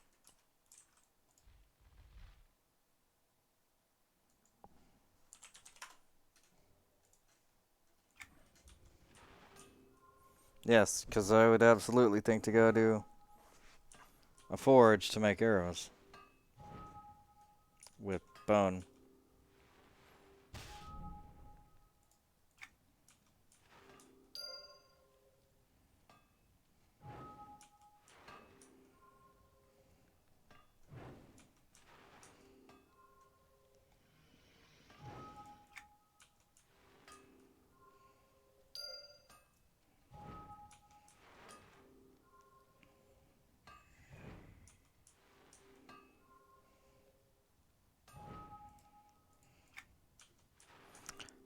Yes, because I would absolutely think to go do a forge to make arrows with bone.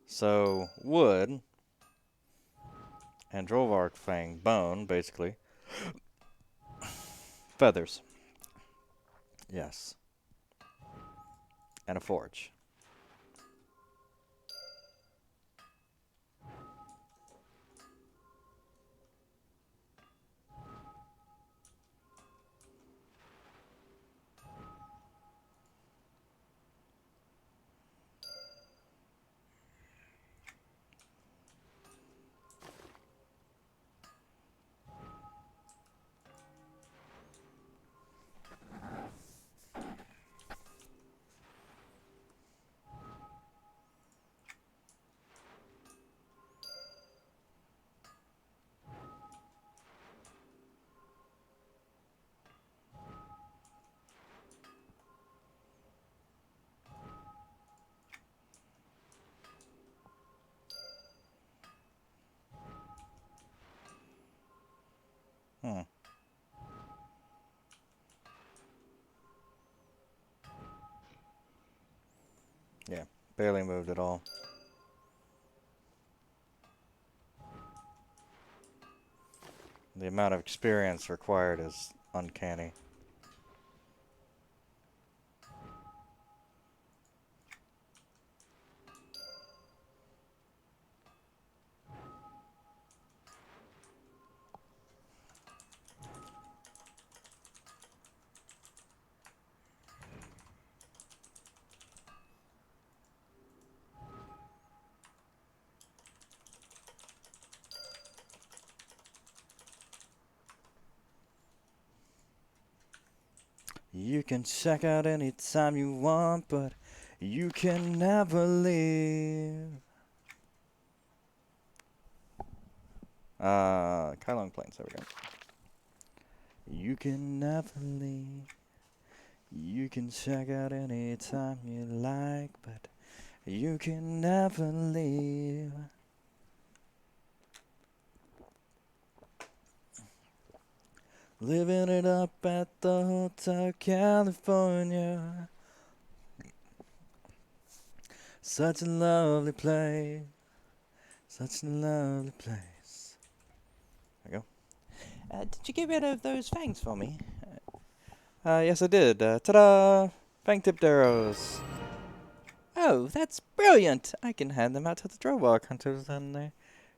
So, wood and Drovark Fang bone, basically. Feathers. Yes. And a forge. Hmm. Yeah. Barely moved at all. The amount of experience required is uncanny. You can check out anytime you want, but you can never leave. Kylong Plains, there we go. You can never leave. You can check out anytime you like, but you can never leave. Living it up at the Hotel California. Such a lovely place. Such a lovely place. There we go. Did you get rid of those fangs for me? Yes, I did. Ta-da! Fang tipped arrows. Oh, that's brilliant! I can hand them out to the Drobog hunters, and they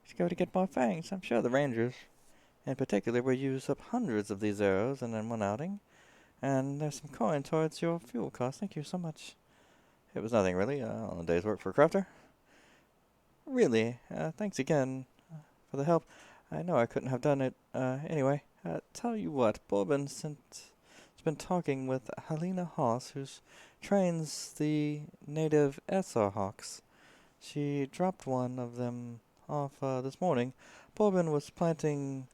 should go to get more fangs. I'm sure the rangers, in particular, will use up hundreds of these arrows in one outing. And there's some coin towards your fuel cost. Thank you so much. It was nothing, really. On a day's work for a crafter. Really, thanks again for the help. I know I couldn't have done it anyway. Tell you what, Bourbon's been talking with Helena Haas, who trains the native SR Hawks. She dropped one of them off this morning. Bourbon was planning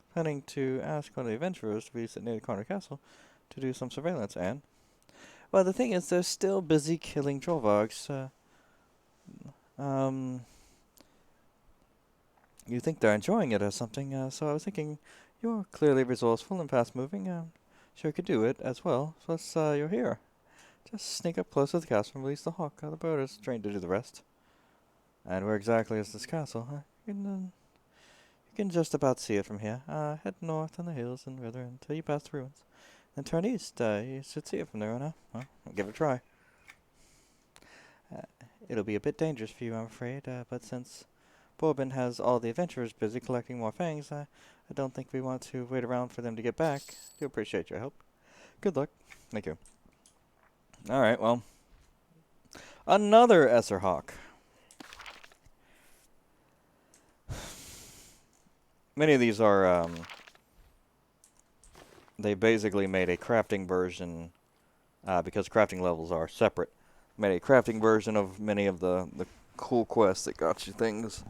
to ask one of the adventurers to visit near the Corner Castle to do some surveillance, and well, the thing is, they're still busy killing Trollvargs. You think they're enjoying it or something, so I was thinking, you're clearly resourceful and fast-moving, sure could do it as well, plus you're here. Just sneak up close to the castle and release the hawk. The bird is trained to do the rest. And where exactly is this castle? You can just about see it from here. Head north on the hills and river until you pass the ruins. Then turn east. You should see it from there on out. Well, give it a try. It'll be a bit dangerous for you, I'm afraid, but since Bourbon has all the adventurers busy collecting more fangs, I don't think we want to wait around for them to get back. Do appreciate your help. Good luck. Thank you. Alright, well. Another Esser Hawk. Many of these are, they basically made a crafting version, because crafting levels are separate. Made a crafting version of many of the cool quests that got you things.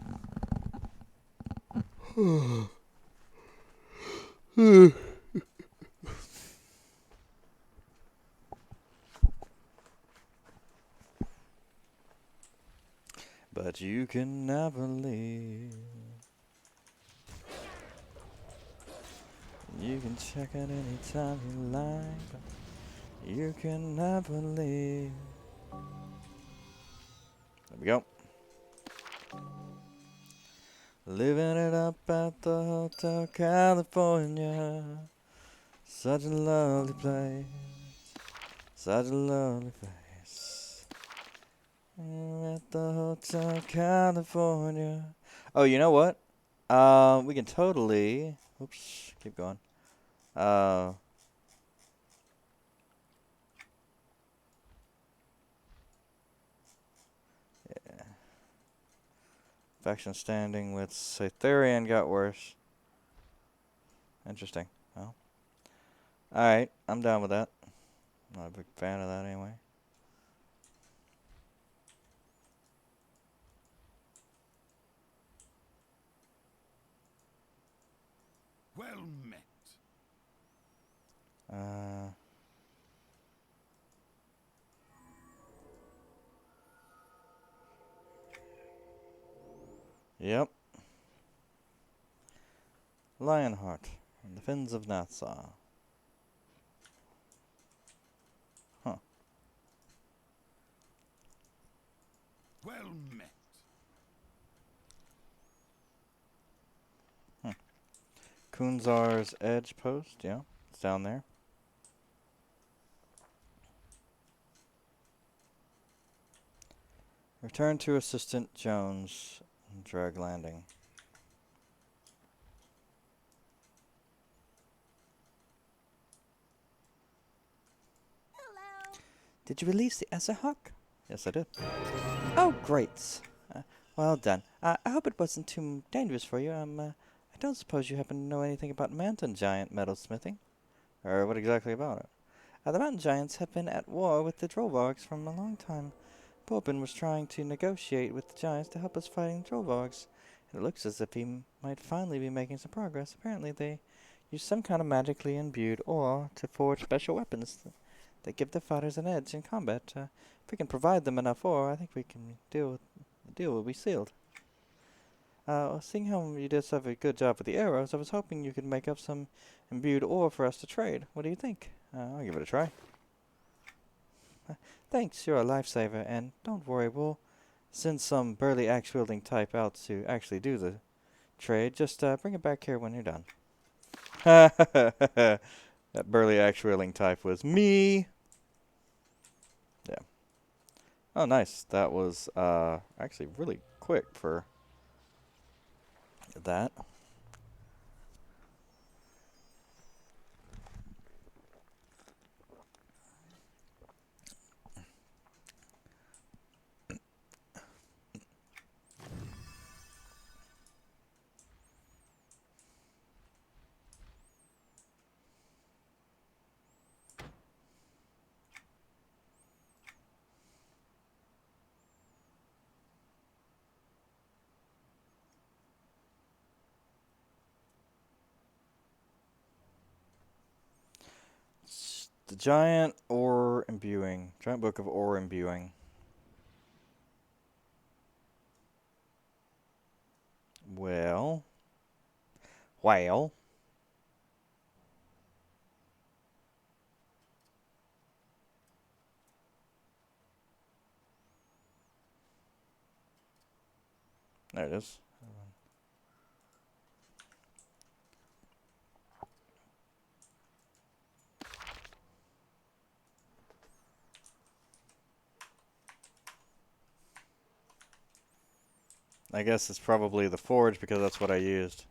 But you can never leave. You can check it anytime you like, but you can never leave. There we go. Living it up at the Hotel California. Such a lovely place. Such a lovely place. At the Hotel California. Oh, you know what? We can totally... Oops, keep going. Yeah. Faction standing with Cytherian got worse. Interesting. Well. Alright, I'm down with that. Not a big fan of that anyway. Well met. Yep. Lionheart and the Fins of Nathsa. Huh. Well met. Kunzar's Edge Post, yeah. It's down there. Return to Assistant Jones. Drag Landing. Hello. Did you release the Esserhawk? Yes, I did. Oh, great. Well done. I hope it wasn't too dangerous for you. I don't suppose you happen to know anything about mountain giant metalsmithing? Or what exactly about it? The mountain giants have been at war with the Drovargs from a long time. Bourbon was trying to negotiate with the giants to help us fighting the Drovargs. It looks as if he might finally be making some progress. Apparently they use some kind of magically imbued ore to forge special weapons that give the fighters an edge in combat. If we can provide them enough ore, I think the deal will be sealed. Seeing how you did such a good job with the arrows, I was hoping you could make up some imbued ore for us to trade. What do you think? I'll give it a try. Thanks, you're a lifesaver, and don't worry, we'll send some burly axe-wielding type out to actually do the trade. Just bring it back here when you're done. That burly axe-wielding type was me. Yeah. Oh, nice. That was actually really quick for that. The giant ore imbuing. Giant book of ore imbuing. Well. Well. There it is. I guess it's probably the forge because that's what I used.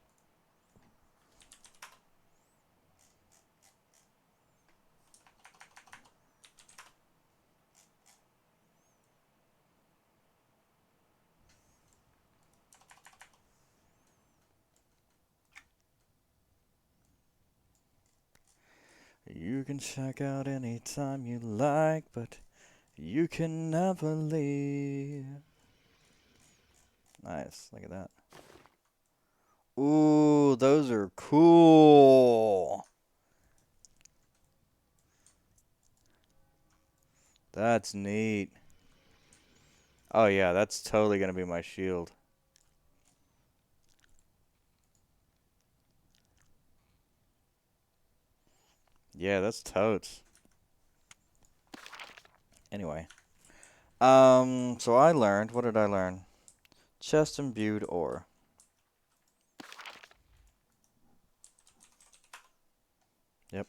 You can check out anytime you like, but you can never leave. Nice. Look at that. Ooh, those are cool. That's neat. Oh yeah, that's totally gonna be my shield. Yeah, that's totes. Anyway. So I learned, what did I learn? Chest imbued ore. Yep.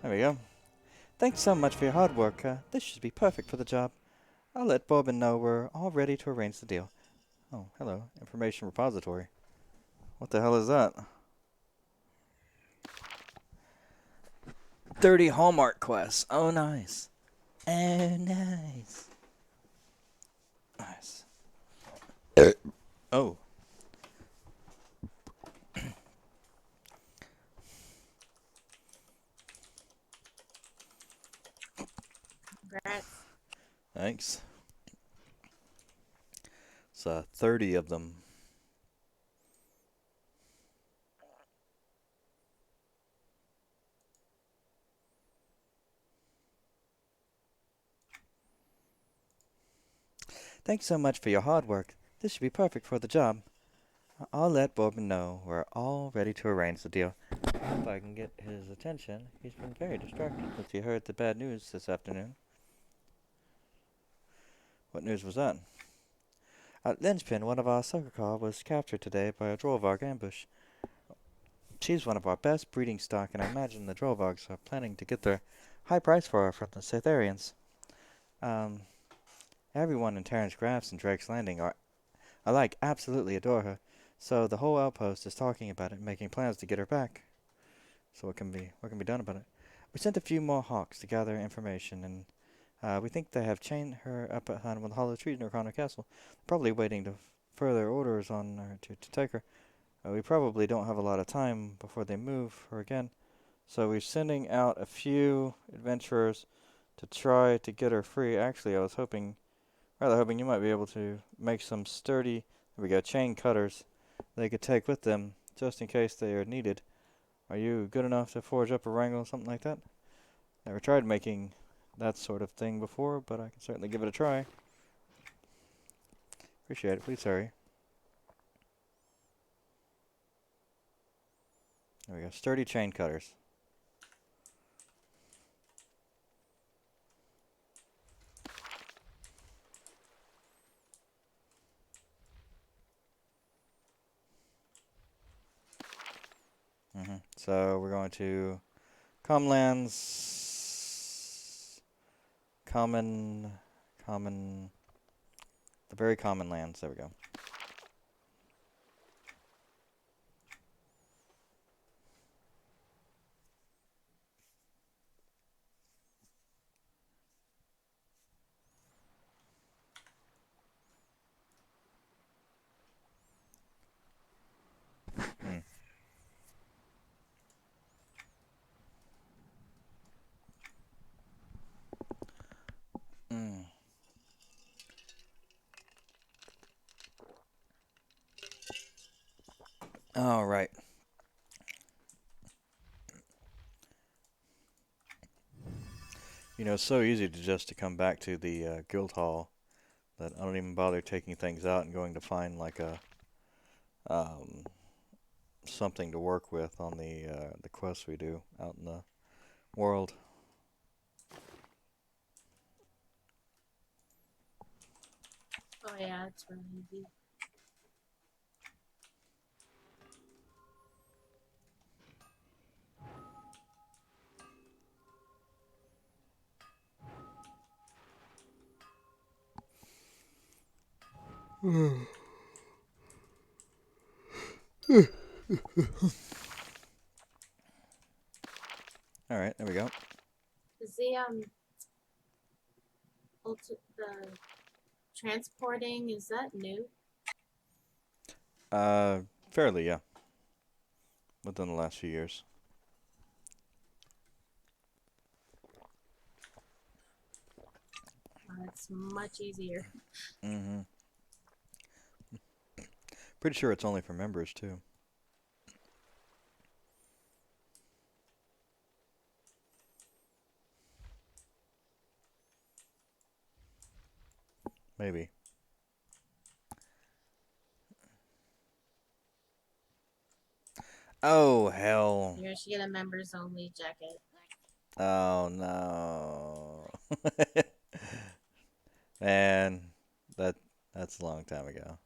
There we go. Thanks so much for your hard work. This should be perfect for the job. I'll let Borbin know we're all ready to arrange the deal. Oh, hello. Information repository. What the hell is that? 30 Hallmark quests. Oh, nice. Oh, nice. Nice. Oh. Congrats. Thanks. It's 30 of them. Thanks so much for your hard work. This should be perfect for the job. I'll let Borbin know we're all ready to arrange the deal. If I can get his attention, he's been very distracted since he heard the bad news this afternoon. What news was that? At Linchpin, one of our soccer car was captured today by a Drollvarg ambush. She's one of our best breeding stock, and I imagine the Drollvargs are planning to get their high price for her from the Cytherians. Um, Everyone in Terrence Crafts and Drake's Landing are alike absolutely adore her, so the whole outpost is talking about it and making plans to get her back. So what can be done about it? We sent a few more hawks to gather information, and we think they have chained her up at Hanwell Hollow Tree near Connor Castle, probably waiting to further orders on her to take her. We probably don't have a lot of time before they move her again, so we're sending out a few adventurers to try to get her free. Actually, I was hoping rather hoping you might be able to make some sturdy, there we go, chain cutters they could take with them, just in case they are needed. Are you good enough to forge up a wrangle or something like that? Never tried making that sort of thing before, but I can certainly give it a try. Appreciate it. Please hurry. There we go. Sturdy chain cutters. So we're going to Comlands, common, the very common lands. There we go. Hmm. Mm. All right. You know, it's so easy to just to come back to the guild hall that I don't even bother taking things out and going to find like a um, something to work with on the quests we do out in the world. Oh yeah, it's really easy. All right, there we go. Is the transporting, is that new? Fairly, yeah. Within the last few years. It's much easier. Mm-hmm. Pretty sure it's only for members too. Maybe. Oh hell. You should get a members only jacket. Oh no. Man, that that's a long time ago.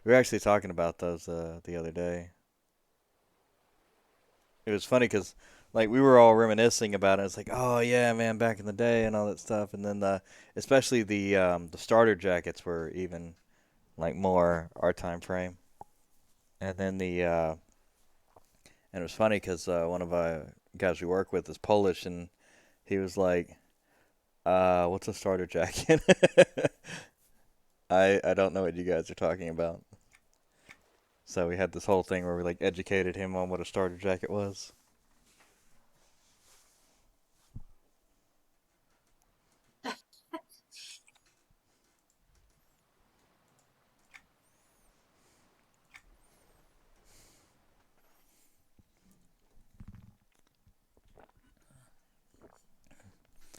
We were actually talking about those the other day. It was funny because like we were all reminiscing about it. It's like, oh yeah, man, back in the day and all that stuff. And then especially the starter jackets were even like more our time frame. And then and it was funny because one of our guys we work with is Polish, and he was like, what's a starter jacket? I don't know what you guys are talking about. So we had this whole thing where we like educated him on what a starter jacket was.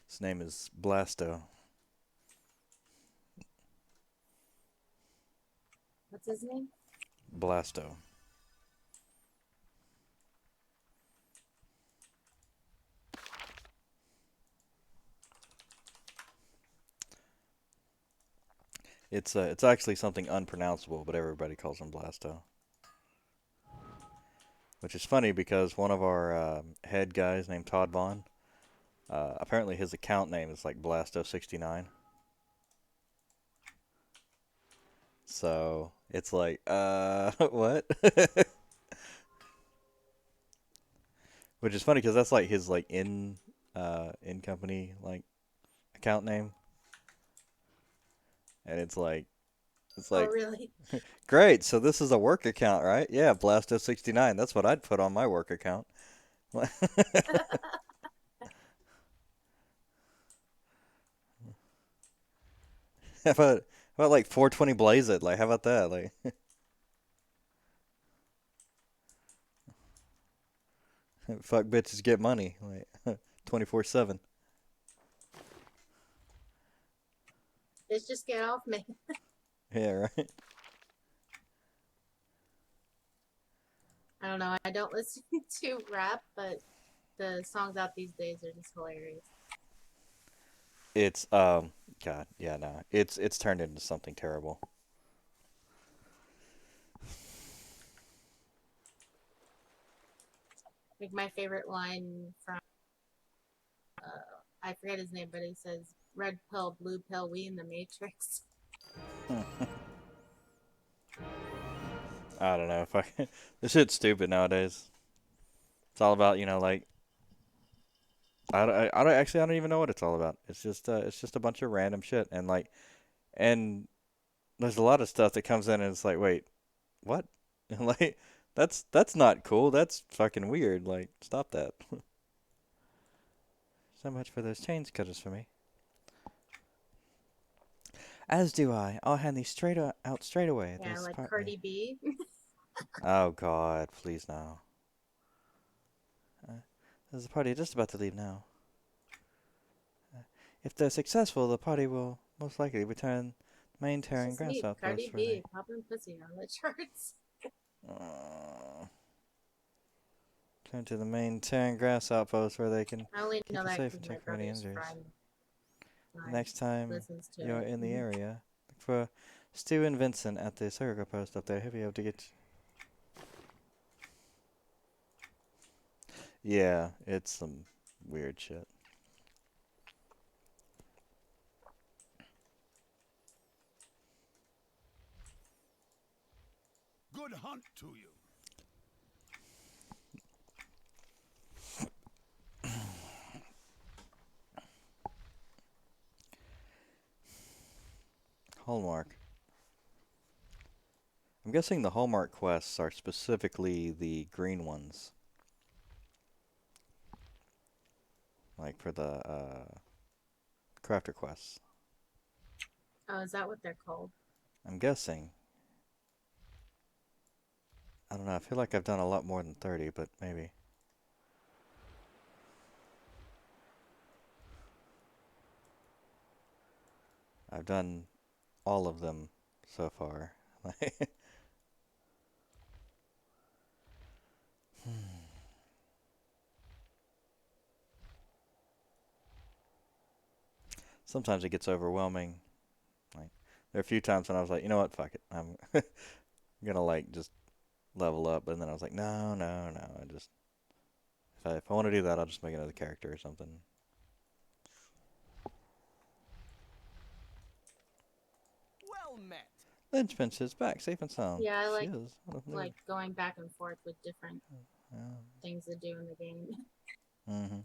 His name is Blasto. What's his name? Blasto. It's actually something unpronounceable, but everybody calls him Blasto. Which is funny because one of our head guys named Todd Vaughn, apparently his account name is like Blasto69. So it's like, what? Which is funny because that's like his like in company like account name, and it's Oh like really? great. So this is a work account, right? Yeah, Blasto69. That's what I'd put on my work account. how about like 420 blaze it? Like how about that? Like fuck bitches get money like 24/7. Let's just get off me. Yeah, right. I don't know. I don't listen to rap, but the songs out these days are just hilarious. It's God, yeah, no. It's turned into something terrible. Like my favorite line from I forget his name, but he says red pill, blue pill, we in the matrix. I don't know. Fuck. This shit's stupid nowadays. It's all about, like I don't even know what it's all about. It's just a bunch of random shit and there's a lot of stuff that comes in and it's like, wait, what? Like that's not cool. That's fucking weird. Like stop that. So much for those change cutters for me. As do I. I'll hand these out straight away. Yeah, This like partly. Cardi B. Oh God, please no. Uh, there's a party just about to leave now. If they're successful, the party will most likely return main It's Terran just ground neat. outpost Cardi for B popping pussy on the charts. uh, turn to the main Terran grass outpost where they can I only keep know it that safe and because my check for any brother's injuries. friend Next time listens to you're it. in the area, look for Stu and Vincent at the circle post up there. He'll be able to get. Yeah, it's some weird shit. Good hunt to you. Hallmark. I'm guessing the Hallmark quests are specifically the green ones. Like for the crafter quests. Oh, is that what they're called? I'm guessing. I don't know. I feel like I've done a lot more than 30, but maybe. I've done all of them so far. Sometimes it gets overwhelming. Like there are a few times when I was like, you know what, fuck it, I'm gonna like just level up, and then I was like, no, no, no. I just if I want to do that, I'll just make another character or something. Well met. Lynchfinch is back, safe and sound. Yeah, I She like is. What a nerd. going back and forth with different Yeah. things to do in the game. Mm-hmm.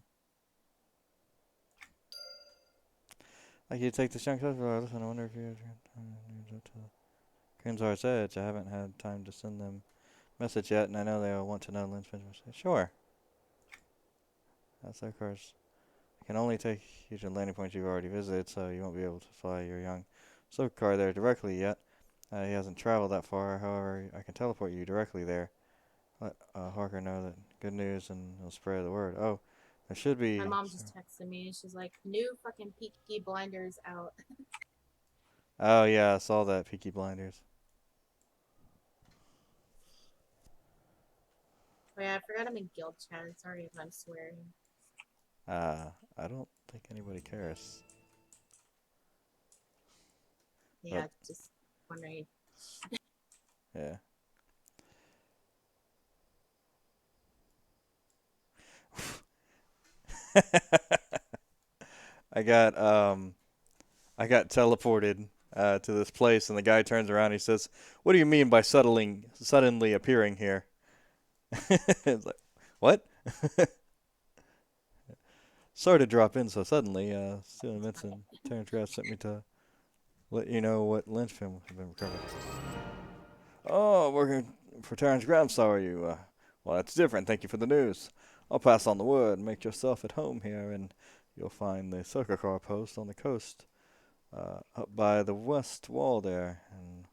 Like you take the chunk of listen, I wonder if you up to Grimsar's Edge. I haven't had time to send them message yet, and I know they'll want to know Lynchfinch. Sure. That's of course. I can only take you to landing points you've already visited, so you won't be able to fly your young Silk car there directly yet. He hasn't traveled that far, however, I can teleport you directly there. Let Harker know that good news and he'll spread the word. Oh, there should My be. mom just texted me and she's like, new fucking Peaky Blinders out. Oh, yeah, I saw that, Peaky Blinders. Oh yeah, I forgot I'm in guild chat. Sorry if I'm swearing. I don't think anybody cares. Yeah, But, just wondering. yeah. I got, um, I got teleported to this place, and the guy turns around and he says, "What do you mean by suddenly appearing here?" It's like, what? Sorry to drop in so suddenly. Stu and Vincent, Terrence Graff sent me to let you know what Lynch film has been recovered. Oh, working for Terrence Graff, so are you? Well, that's different. Thank you for the news. I'll pass on the word. Make yourself at home here, and you'll find the circle car post on the coast up by the west wall there, and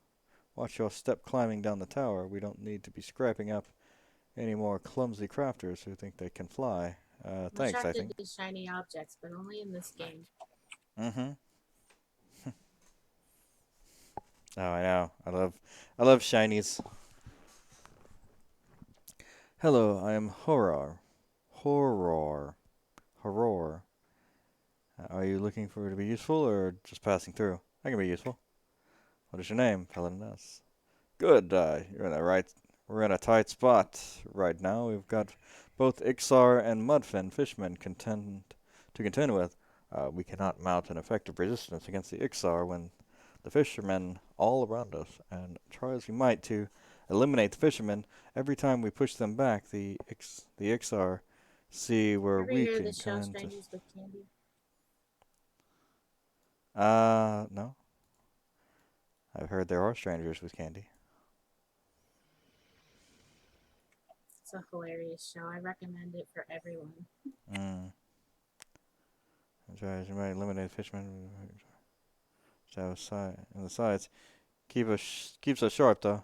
watch your step climbing down the tower. We don't need to be scrapping up any more clumsy crafters who think they can fly. I'm Thanks, I attracted think. to shiny objects, but only in this game. Mm-hmm. Oh, I know. I love shinies. Hello, I am Horror. Horror. Horror. Are you looking for it to be useful or just passing through? I can be useful. What is your name? Paladiness. Good. You're in the right. We're in a tight spot right now. We've got both Ixar and Mudfin fishmen to contend with. We cannot mount an effective resistance against the Ixar when the fishermen all around us, and try as we might to eliminate the fishermen, every time we push them back, the Ixar see we're Ever weak hear the and show come to. Strangers with Candy? No. I've heard there are strangers with candy. It's a hilarious show. I recommend it for everyone. Mm. Try as we might eliminate the fishermen. So in the sides. Keeps us sharp though.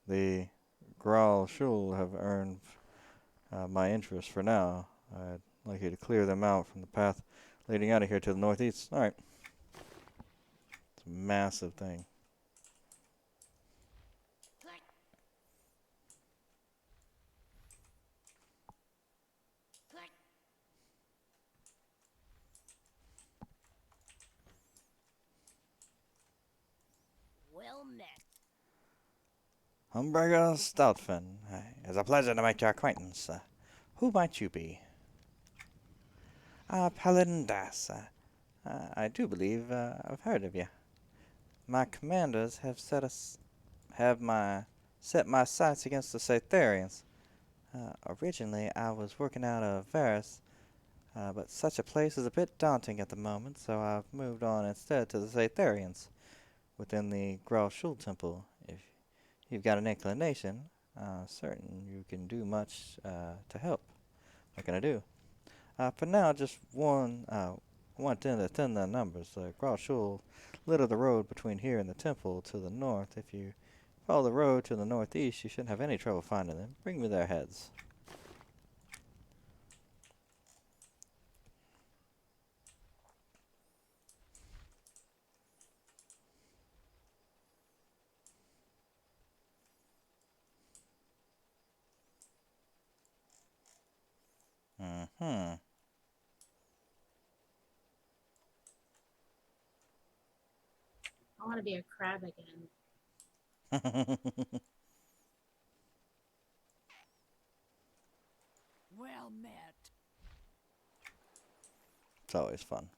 The Graal Shul have earned my interest for now. I'd like you to clear them out from the path leading out of here to the northeast. Alright. It's a massive thing. Well met. Humberger Stoutfin. It's a pleasure to make your acquaintance. Who might you be? Paladin Das. I do believe I've heard of you. My commanders have set my sights against the Satharians. Originally, I was working out of Varus, but such a place is a bit daunting at the moment, so I've moved on instead to the Satharians within the Graal Shul Temple. If you've got an inclination, certain you can do much to help. What can I do? For now, just one to thin the numbers. Graal Shul litter the road between here and the temple to the north. If you follow the road to the northeast, you shouldn't have any trouble finding them. Bring me their heads. Mm-hmm. I want to be a crab again. Well met. It's always fun.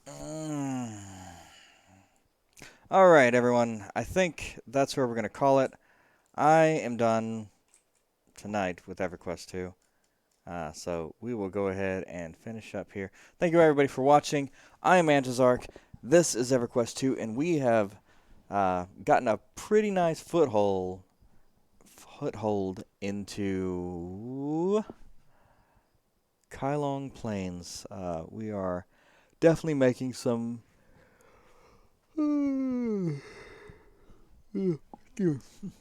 Mm. All right, everyone. I think that's where we're going to call it. I am done tonight with EverQuest 2. So we will go ahead and finish up here. Thank you, everybody, for watching. I am Antizark. This is EverQuest 2, and we have gotten a pretty nice foothold into Kylong Plains. We are definitely making some. We're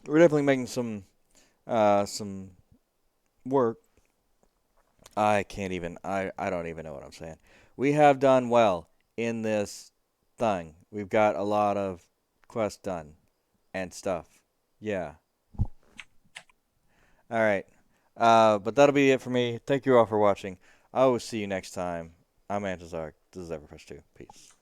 definitely making some work. I can't even. I don't even know what I'm saying. We have done well in this thing. We've got a lot of quests done and stuff. Yeah. All right. But that'll be it for me. Thank you all for watching. I will see you next time. I'm Antizark. This is EverQuest 2. Peace.